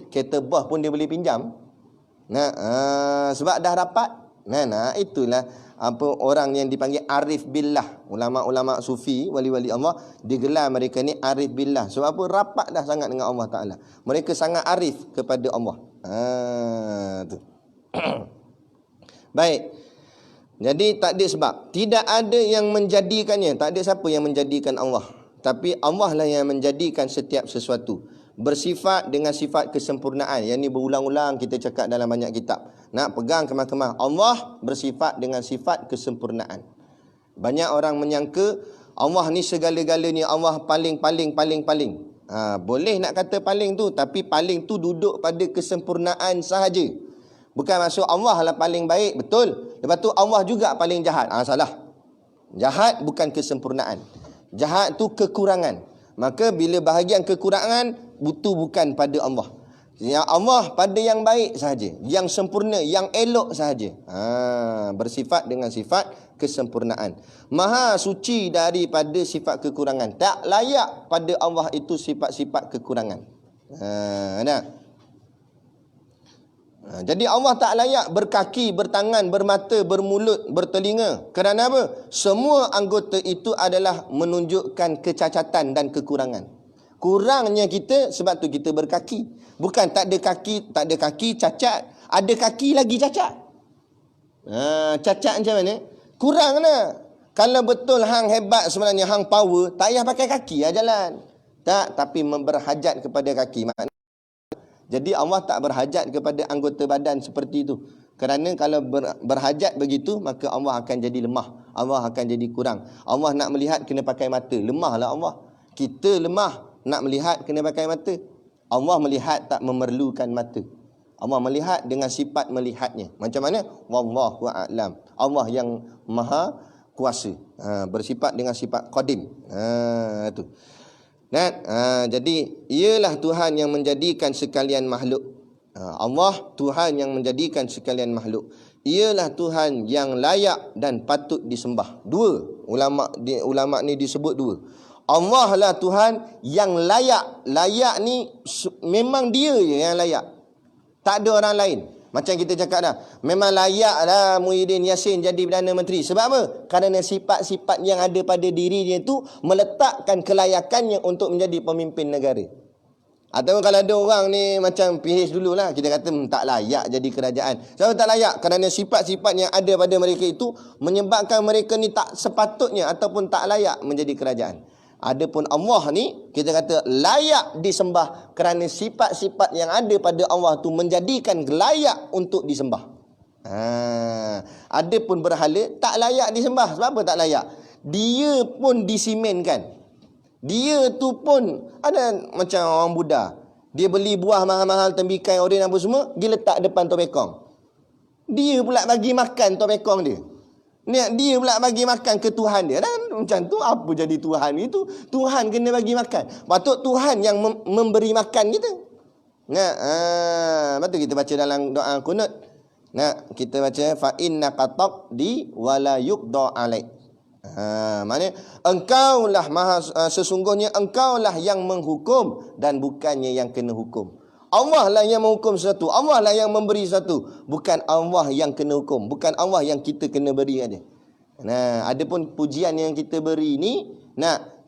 Kereta bos pun dia boleh pinjam. Sebab dah rapat. Itulah apa orang yang dipanggil arif billah. Ulama-ulama sufi, wali-wali Allah, digelar mereka ni arif billah. Sebab apa? Rapat dah sangat dengan Allah Ta'ala. Mereka sangat arif kepada Allah. Tu. Baik. Jadi tak ada sebab. Tidak ada yang menjadikannya. Tak ada siapa yang menjadikan Allah. Tapi Allah lah yang menjadikan setiap sesuatu. Bersifat dengan sifat kesempurnaan. Yang ni berulang-ulang kita cakap dalam banyak kitab. Nak pegang kemah-kemah. Allah bersifat dengan sifat kesempurnaan. Banyak orang menyangka Allah ni segala-galanya. Allah paling. Boleh nak kata paling tu. Tapi paling tu duduk pada kesempurnaan sahaja. Bukan maksud Allah lah paling baik. Betul. Lepas tu Allah juga paling jahat. Salah. Jahat bukan kesempurnaan. Jahat tu kekurangan. Maka bila bahagian kekurangan, itu bukan pada Allah. Yang Allah pada yang baik sahaja, yang sempurna, yang elok sahaja. Bersifat dengan sifat kesempurnaan. Maha suci daripada sifat kekurangan. Tak layak pada Allah itu sifat-sifat kekurangan. Jadi Allah tak layak berkaki, bertangan, bermata, bermulut, bertelinga. Kerana apa? Semua anggota itu adalah menunjukkan kecacatan dan kekurangan. Kurangnya kita, sebab tu kita berkaki. Bukan tak ada kaki cacat. Ada kaki lagi cacat. Cacat macam mana? Kurang lah. Kalau betul hang hebat sebenarnya, hang power, tak payah pakai kaki lah jalan. Tak, tapi berhajat kepada kaki. Jadi Allah tak berhajat kepada anggota badan seperti itu. Kerana kalau berhajat begitu, maka Allah akan jadi lemah. Allah akan jadi kurang. Allah nak melihat kena pakai mata. Lemahlah Allah. Kita lemah. Nak melihat kena pakai mata. Allah melihat tak memerlukan mata. Allah melihat dengan sifat melihatnya. Macam mana? Wallahu a'lam. Allah yang maha kuasa. Bersifat dengan sifat qadim. Itu. Jadi ialah Tuhan yang menjadikan sekalian makhluk. Allah Tuhan yang menjadikan sekalian makhluk. Ialah Tuhan yang layak dan patut disembah. Dua. Ulama ni disebut dua. Allah lah Tuhan yang layak. Layak ni memang dia je yang layak. Tak ada orang lain. Macam kita cakap dah, memang layak lah Muhyiddin Yassin jadi Perdana Menteri. Sebab apa? Kerana sifat-sifat yang ada pada dirinya itu meletakkan kelayakannya untuk menjadi pemimpin negara. Atau kalau ada orang ni macam PH dululah, kita kata tak layak jadi kerajaan. Sebab tak layak? Kerana sifat-sifat yang ada pada mereka itu menyebabkan mereka ni tak sepatutnya ataupun tak layak menjadi kerajaan. Adapun Allah ni kita kata layak disembah kerana sifat-sifat yang ada pada Allah tu menjadikan layak untuk disembah. Adapun berhala tak layak disembah. Sebab apa tak layak? Dia pun disimenkan. Dia tu pun ada macam orang Buddha. Dia beli buah mahal-mahal, tembikai, oren apa semua, dia letak depan topekong. Dia pula bagi makan topekong dia. Dia pula bagi makan ke Tuhan dia. Dan macam tu apa jadi Tuhan itu? Tuhan kena bagi makan. Patut Tuhan yang memberi makan kita. Betul kita baca dalam doa kunut. Kita baca fa innaka taqdi wala yuqda alaik. Maknanya engkaulah sesungguhnya engkaulah yang menghukum dan bukannya yang kena hukum. Allah lah yang menghukum sesuatu, Allah lah yang memberi sesuatu, bukan Allah yang kena hukum, bukan Allah yang kita kena beri aja. Adapun pujian yang kita beri ni,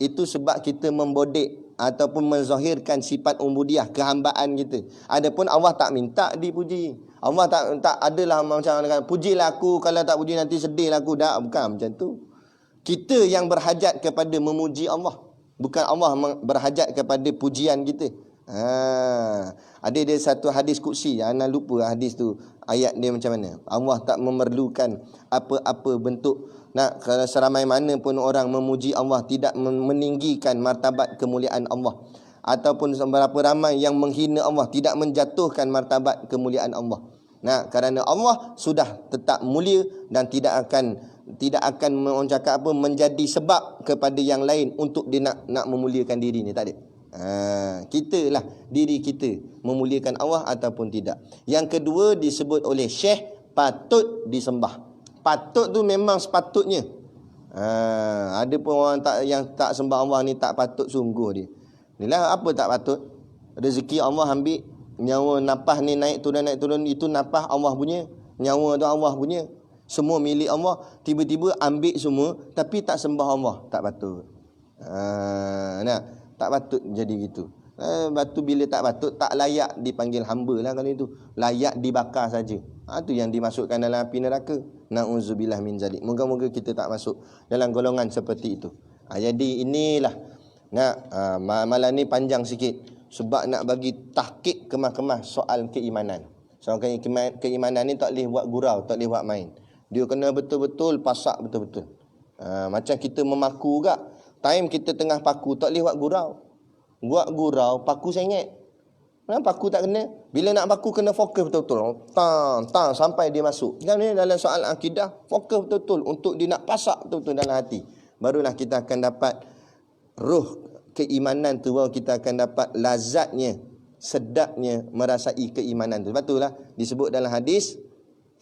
itu sebab kita membodek ataupun menzahirkan sifat ubudiyah, kehambaan kita. Adapun Allah tak minta dipuji. Allah tak adalah macam orang kata, pujilah aku, kalau tak puji nanti sedih aku. Bukan macam tu. Kita yang berhajat kepada memuji Allah, bukan Allah berhajat kepada pujian kita. Ada satu hadis qudsi, ana lupa hadis tu, ayat dia macam mana. Allah tak memerlukan apa-apa bentuk. Kalau seramai mana pun orang memuji Allah tidak meninggikan martabat kemuliaan Allah, ataupun seberapa ramai yang menghina Allah tidak menjatuhkan martabat kemuliaan Allah. Kerana Allah sudah tetap mulia dan tidak akan orang cakap apa, menjadi sebab kepada yang lain untuk dia nak memuliakan diri ni. Tak ada. Kita lah diri kita memuliakan Allah ataupun tidak. Yang kedua disebut oleh Syekh patut disembah. Patut tu memang sepatutnya. Ada pun orang yang tak sembah Allah ni tak patut sungguh dia. Inilah apa tak patut. Rezeki Allah ambil, nyawa nafas ni naik turun itu nafas Allah punya, nyawa tu Allah punya. Semua milik Allah, tiba-tiba ambil semua tapi tak sembah Allah, tak patut. Tak patut jadi gitu. Batu bila tak patut, tak layak dipanggil hamba lah kalau itu. Layak dibakar saja. Itu yang dimasukkan dalam api neraka. Na'udzubillah min zalik. Moga-moga kita tak masuk dalam golongan seperti itu. Jadi inilah. Malam ni panjang sikit. Sebab nak bagi tahqiq kemas-kemas soal keimanan. Soal keimanan ni tak boleh buat gurau, tak boleh buat main. Dia kena betul-betul pasak betul-betul. Macam kita memaku juga. Time kita tengah paku, tak boleh buat gurau. Buat gurau, paku sengit. Paku tak kena. Bila nak paku, kena fokus betul-betul. Tang, sampai dia masuk. Kan ni dalam soal akidah, fokus betul-betul untuk dia nak pasak betul-betul dalam hati. Barulah kita akan dapat ruh keimanan tu, baru kita akan dapat lazatnya, sedapnya merasai keimanan tu. Betul lah disebut dalam hadis,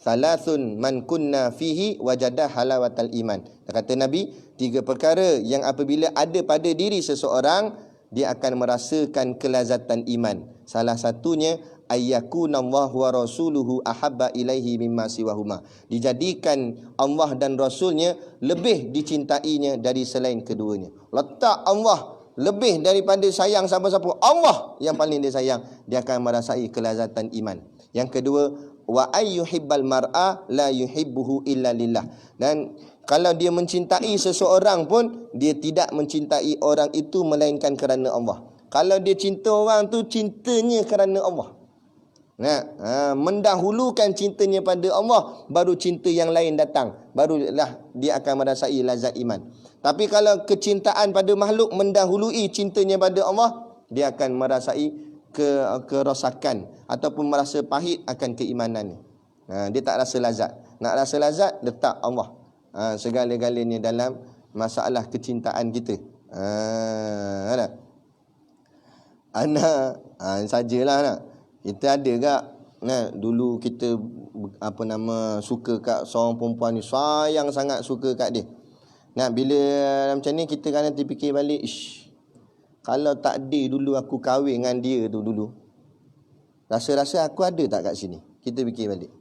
salasun man kunna fihi wajada halawatal iman. Kata Nabi, 3 perkara yang apabila ada pada diri seseorang, dia akan merasakan kelazatan iman. Salah satunya ayyakunallahu wa rasuluhu ahabba ilaihi mimma siwahuma. Dijadikan Allah dan Rasulnya lebih dicintainya dari selain keduanya. Letak Allah lebih daripada sayang siapa-siapa, Allah yang paling dia sayang, dia akan merasai kelazatan iman. Yang kedua, wa ayyuhibbal mar'a la yuhibbuhu illa lillah. Dan kalau dia mencintai seseorang pun, dia tidak mencintai orang itu melainkan kerana Allah. Kalau dia cinta orang tu, cintanya kerana Allah. Mendahulukan cintanya pada Allah, baru cinta yang lain datang, barulah dia akan merasai lazat iman. Tapi kalau kecintaan pada makhluk mendahului cintanya pada Allah, dia akan merasai kerosakan ataupun merasa pahit akan keimanan ni. Dia tak rasa lazat. Nak rasa lazat, letak Allah segala-galanya dalam masalah kecintaan kita. Anak sajalah nak. Kita ada tak dulu kita suka kat seorang perempuan ni, sayang sangat suka kat dia. Bila macam ni kita kan nanti fikir balik, kalau takdir dulu aku kahwin dengan dia tu dulu, Rasa-rasa aku ada tak kat sini? Kita fikir balik.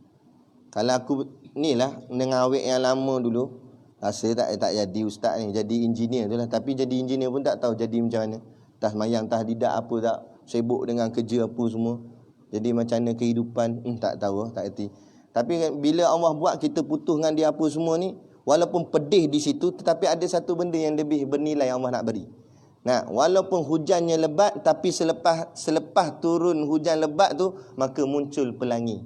Kalau aku ni lah dengan awet yang lama dulu, rasa tak jadi ustaz ni, jadi engineer tu lah. Tapi jadi engineer pun tak tahu jadi macam mana. Entah semayang, entah didak apa tak, sibuk dengan kerja apa semua. Jadi macam mana kehidupan, tak tahu, tak erti. Tapi bila Allah buat kita putus dengan dia apa semua ni, walaupun pedih di situ, tetapi ada satu benda yang lebih bernilai Allah nak beri. Nah, walaupun hujannya lebat, tapi selepas turun hujan lebat tu, maka muncul pelangi.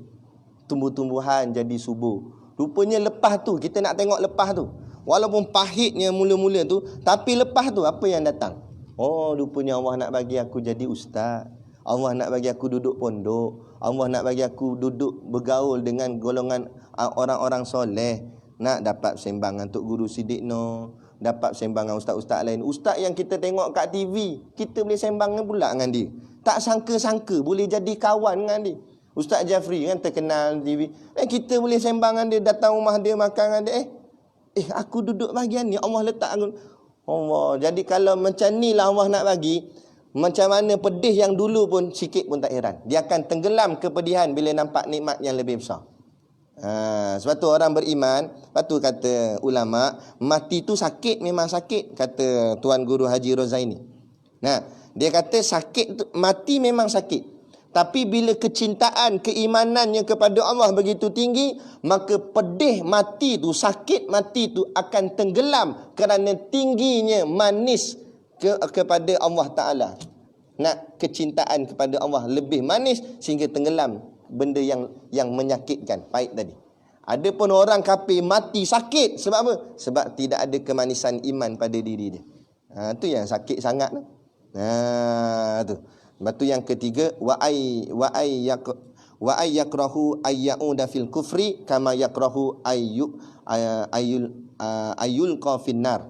Tumbuh-tumbuhan jadi subur. Rupanya lepas tu, kita nak tengok lepas tu. Walaupun pahitnya mula-mula tu, tapi lepas tu apa yang datang? Oh, rupanya Allah nak bagi aku jadi ustaz. Allah nak bagi aku duduk pondok. Allah nak bagi aku duduk bergaul dengan golongan orang-orang soleh. Nak dapat sembang untuk Guru Siddiq Noh, dapat sembang dengan ustaz-ustaz lain. Ustaz yang kita tengok kat TV, kita boleh sembang pula dengan dia. Tak sangka-sangka boleh jadi kawan dengan dia. Ustaz Jafri kan terkenal TV. Kita boleh sembang dengan dia, datang rumah dia, makan dengan dia. Aku duduk bahagian ni, Allah letak aku. Allah. Jadi kalau macam ni lah Allah nak bagi, macam mana pedih yang dulu pun sikit pun tak heran. Dia akan tenggelam kepedihan bila nampak nikmat yang lebih besar. Sebab tu orang beriman, sebab tu kata ulama, mati tu sakit, memang sakit, kata Tuan Guru Haji Rozaini. Nah, dia kata sakit, mati memang sakit. Tapi bila kecintaan, keimanannya kepada Allah begitu tinggi, maka pedih mati tu, sakit mati tu akan tenggelam kerana tingginya manis kepada Allah Ta'ala. Nak kecintaan kepada Allah lebih manis sehingga tenggelam benda yang menyakitkan, pahit tadi. Ada pun orang kafir mati sakit. Sebab apa? Sebab tidak ada kemanisan iman pada diri dia. Tu yang sakit sangat tu. Tu. Lepas tu yang ketiga, wa ay yakrahu ayyauda fil kufri kama yakrahu ayul qafinnar.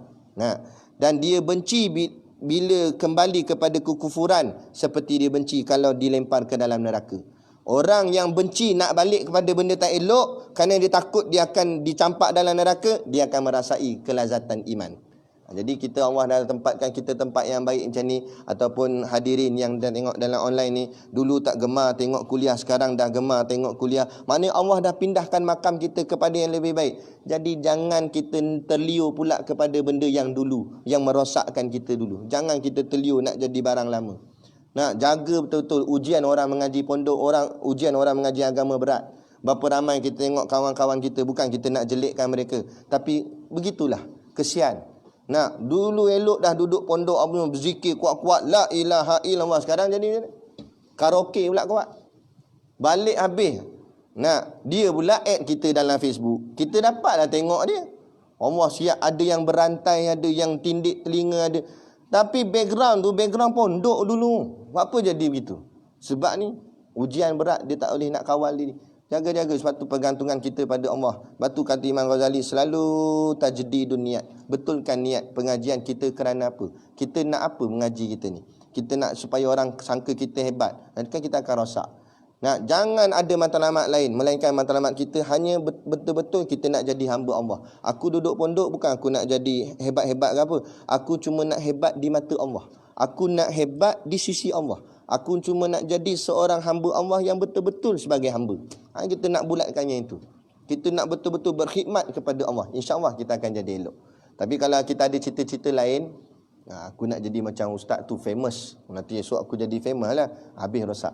Dan dia benci bila kembali kepada kekufuran seperti dia benci kalau dilempar ke dalam neraka. Orang yang benci nak balik kepada benda tak elok kerana dia takut dia akan dicampak dalam neraka, dia akan merasai kelazatan iman. Jadi kita, Allah dah tempatkan kita tempat yang baik macam ni. Ataupun hadirin yang dah tengok dalam online ni, dulu tak gemar tengok kuliah, sekarang dah gemar tengok kuliah. Maknanya Allah dah pindahkan makam kita kepada yang lebih baik. Jadi jangan kita terliur pula kepada benda yang dulu, yang merosakkan kita dulu. Jangan kita terliur nak jadi barang lama. Nak jaga betul-betul. Ujian orang mengaji pondok, ujian orang mengaji agama berat. Berapa ramai kita tengok kawan-kawan kita, bukan kita nak jelekkan mereka, tapi begitulah, kesian. Nah, dulu elok dah duduk pondok apa berzikir kuat-kuat la ilaha illallah, sekarang jadi karaoke pula kuat. Balik habis. Nah, dia pula add kita dalam Facebook. Kita dapatlah tengok dia. Allah siap, ada yang berantai, ada yang tindik telinga ada. Tapi background tu background pondok dulu. Apa jadi begitu? Sebab ni ujian berat, dia tak boleh nak kawal diri. Jaga-jaga suatu pergantungan kita pada Allah. Batu kata Imam Ghazali, selalu tajdidun niat. Betulkan niat pengajian kita kerana apa? Kita nak apa mengaji kita ni? Kita nak supaya orang sangka kita hebat. Nanti kan kita akan rosak. Nah, jangan ada matlamat lain melainkan matlamat kita hanya betul-betul kita nak jadi hamba Allah. Aku duduk pondok bukan aku nak jadi hebat-hebat ke apa. Aku cuma nak hebat di mata Allah. Aku nak hebat di sisi Allah. Aku cuma nak jadi seorang hamba Allah yang betul-betul sebagai hamba. Kita nak bulatkannya itu. Kita nak betul-betul berkhidmat kepada Allah. InsyaAllah kita akan jadi elok. Tapi kalau kita ada cita-cita lain, aku nak jadi macam ustaz tu famous, nanti esok aku jadi famous lah, habis rosak.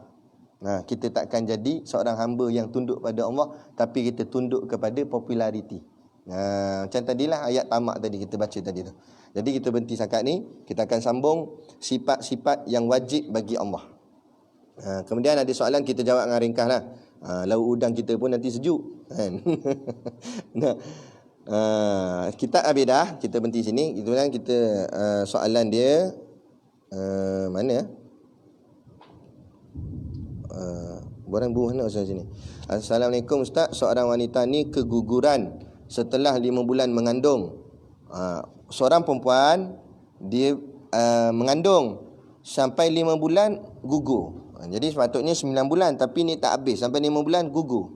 Kita takkan jadi seorang hamba yang tunduk pada Allah, tapi kita tunduk kepada populariti. Macam tadilah ayat tamak tadi kita baca tadi tu. Jadi kita berhenti setakat ni. Kita akan sambung sifat-sifat yang wajib bagi Allah. Kemudian ada soalan, kita jawab dengan ringkas lah. Lauk udang kita pun nanti sejuk kan. Kita habis dah. Kita berhenti sini. Kemudian kita soalan dia mana? Borang mana Ustaz sini? Assalamualaikum Ustaz, seorang wanita ni keguguran setelah 5 bulan mengandung. Seorang perempuan dia mengandung sampai 5 bulan gugur. Jadi sepatutnya 9 bulan, tapi ni tak habis, sampai 5 bulan gugur.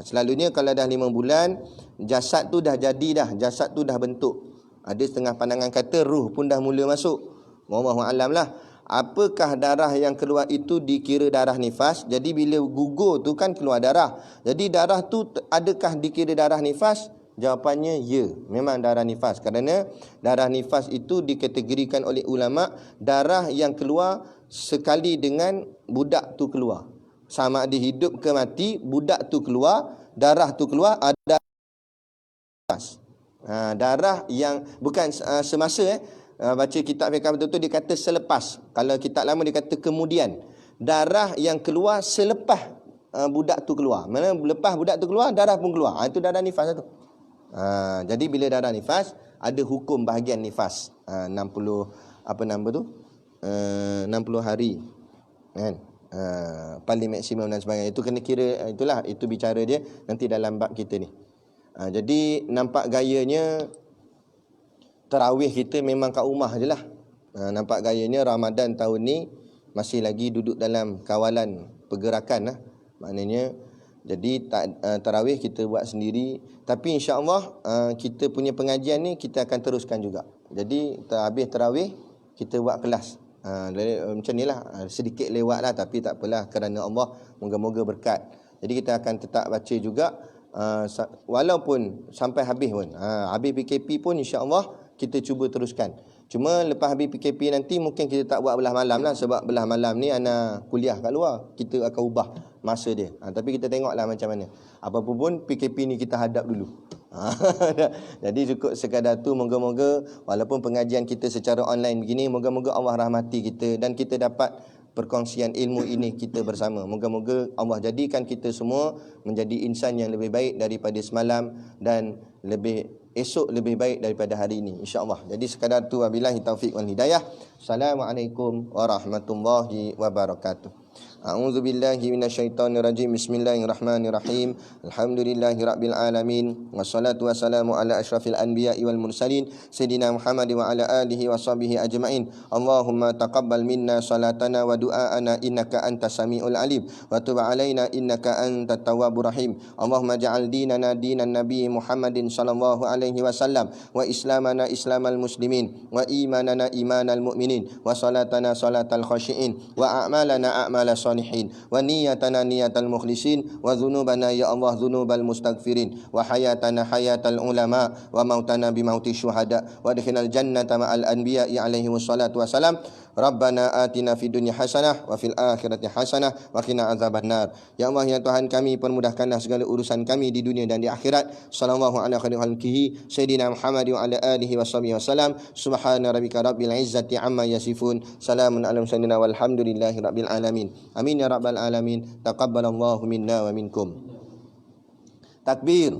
Selalunya kalau dah 5 bulan, jasad tu dah jadi dah, jasad tu dah bentuk. Ada setengah pandangan kata ruh pun dah mula masuk. Wallahu alam lah. apakah darah yang keluar itu dikira darah nifas? Jadi bila gugur tu kan keluar darah. Jadi darah tu adakah dikira darah nifas? Jawapannya ya, memang darah nifas. Kerana darah nifas itu dikategorikan oleh ulama darah yang keluar sekali dengan budak tu keluar. Sama ada hidup ke mati, budak tu keluar, darah tu keluar, ada nifas. Darah yang bukan semasa baca kitab fiqh betul-betul dia kata selepas. Kalau kitab lama dia kata kemudian. Darah yang keluar selepas budak tu keluar. Mana lepas budak tu keluar, darah pun keluar. Itu darah nifas tu. Jadi bila darah nifas, ada hukum bahagian nifas. 60 apa nama tu? 60 hari. Kan? Paling maksimum dan sebagainya. Itu kena kira, itulah, itu bicara dia nanti dalam bab kita ni. Jadi nampak gayanya tarawih kita memang kat rumah je lah. Nampak gayanya Ramadan tahun ni masih lagi duduk dalam kawalan pergerakan lah. Maknanya jadi tarawih kita buat sendiri. Tapi insya-Allah kita punya pengajian ni kita akan teruskan juga. Jadi habis tarawih kita buat kelas. Macam ni lah, sedikit lewat lah, tapi tak apalah, kerana Allah moga-moga berkat. Jadi kita akan tetap baca juga walaupun sampai habis pun. Habis PKP pun insya-Allah kita cuba teruskan. Cuma lepas habis PKP nanti mungkin kita tak buat belah malam lah, sebab belah malam ni ana kuliah kat luar. Kita akan ubah masa dia. Tapi kita tengoklah macam mana. Apa pun PKP ni kita hadap dulu. Jadi cukup sekadar tu, moga-moga walaupun pengajian kita secara online begini, moga-moga Allah rahmati kita dan kita dapat perkongsian ilmu ini kita bersama. Moga-moga Allah jadikan kita semua menjadi insan yang lebih baik daripada semalam dan esok lebih baik daripada hari ini, insya-Allah. Jadi sekadar tu, wabillahi taufik wal hidayah. Assalamualaikum warahmatullahi wabarakatuh. A'udzu billahi minasyaitonir rajim. Bismillahirrahmanirrahim. Alhamdulillahirabbil alamin. Wassalatu wassalamu ala asyrafil anbiya'i wal mursalin sayidina Muhammad wa ala alihi washabihi ajmain. Allahumma taqabbal minna salatana wa du'aana innaka antas samiul alim wa tub alaina innaka antat tawwabur rahim. Allahumma ja'al dinana dinan nabiy Muhammadin sallallahu alaihi wasallam wa islamana islamal muslimin wa imanana imanal mu'minin wa salatana salatal khashiin wa a'malana a'mal salihin wa niyatana niyatal mukhlisin wa dhunubana ya Allah dhunubal mustaghfirin wa hayatana hayatal ulama wa mautana bi mauti syuhada wa adkhilnal jannata ma'al anbiya'i alaihi wassalatu wassalam. Rabbana atina fid dunya hasanah wa fil akhirati hasanah wa qina azabannar. Ya Allah, ya Tuhan kami, permudahkanlah segala urusan kami di dunia dan di akhirat. Sallallahu ala khairil khalqihi sayyidina Muhammad wa ala alihi washabihi wasallam. Subhana rabbika rabbil izzati amma yasifun. Salamun alal mursalin walhamdulillahi rabbil alamin. Amin ya rabbal alamin. Taqabbalallahu minna wa minkum. Takbir.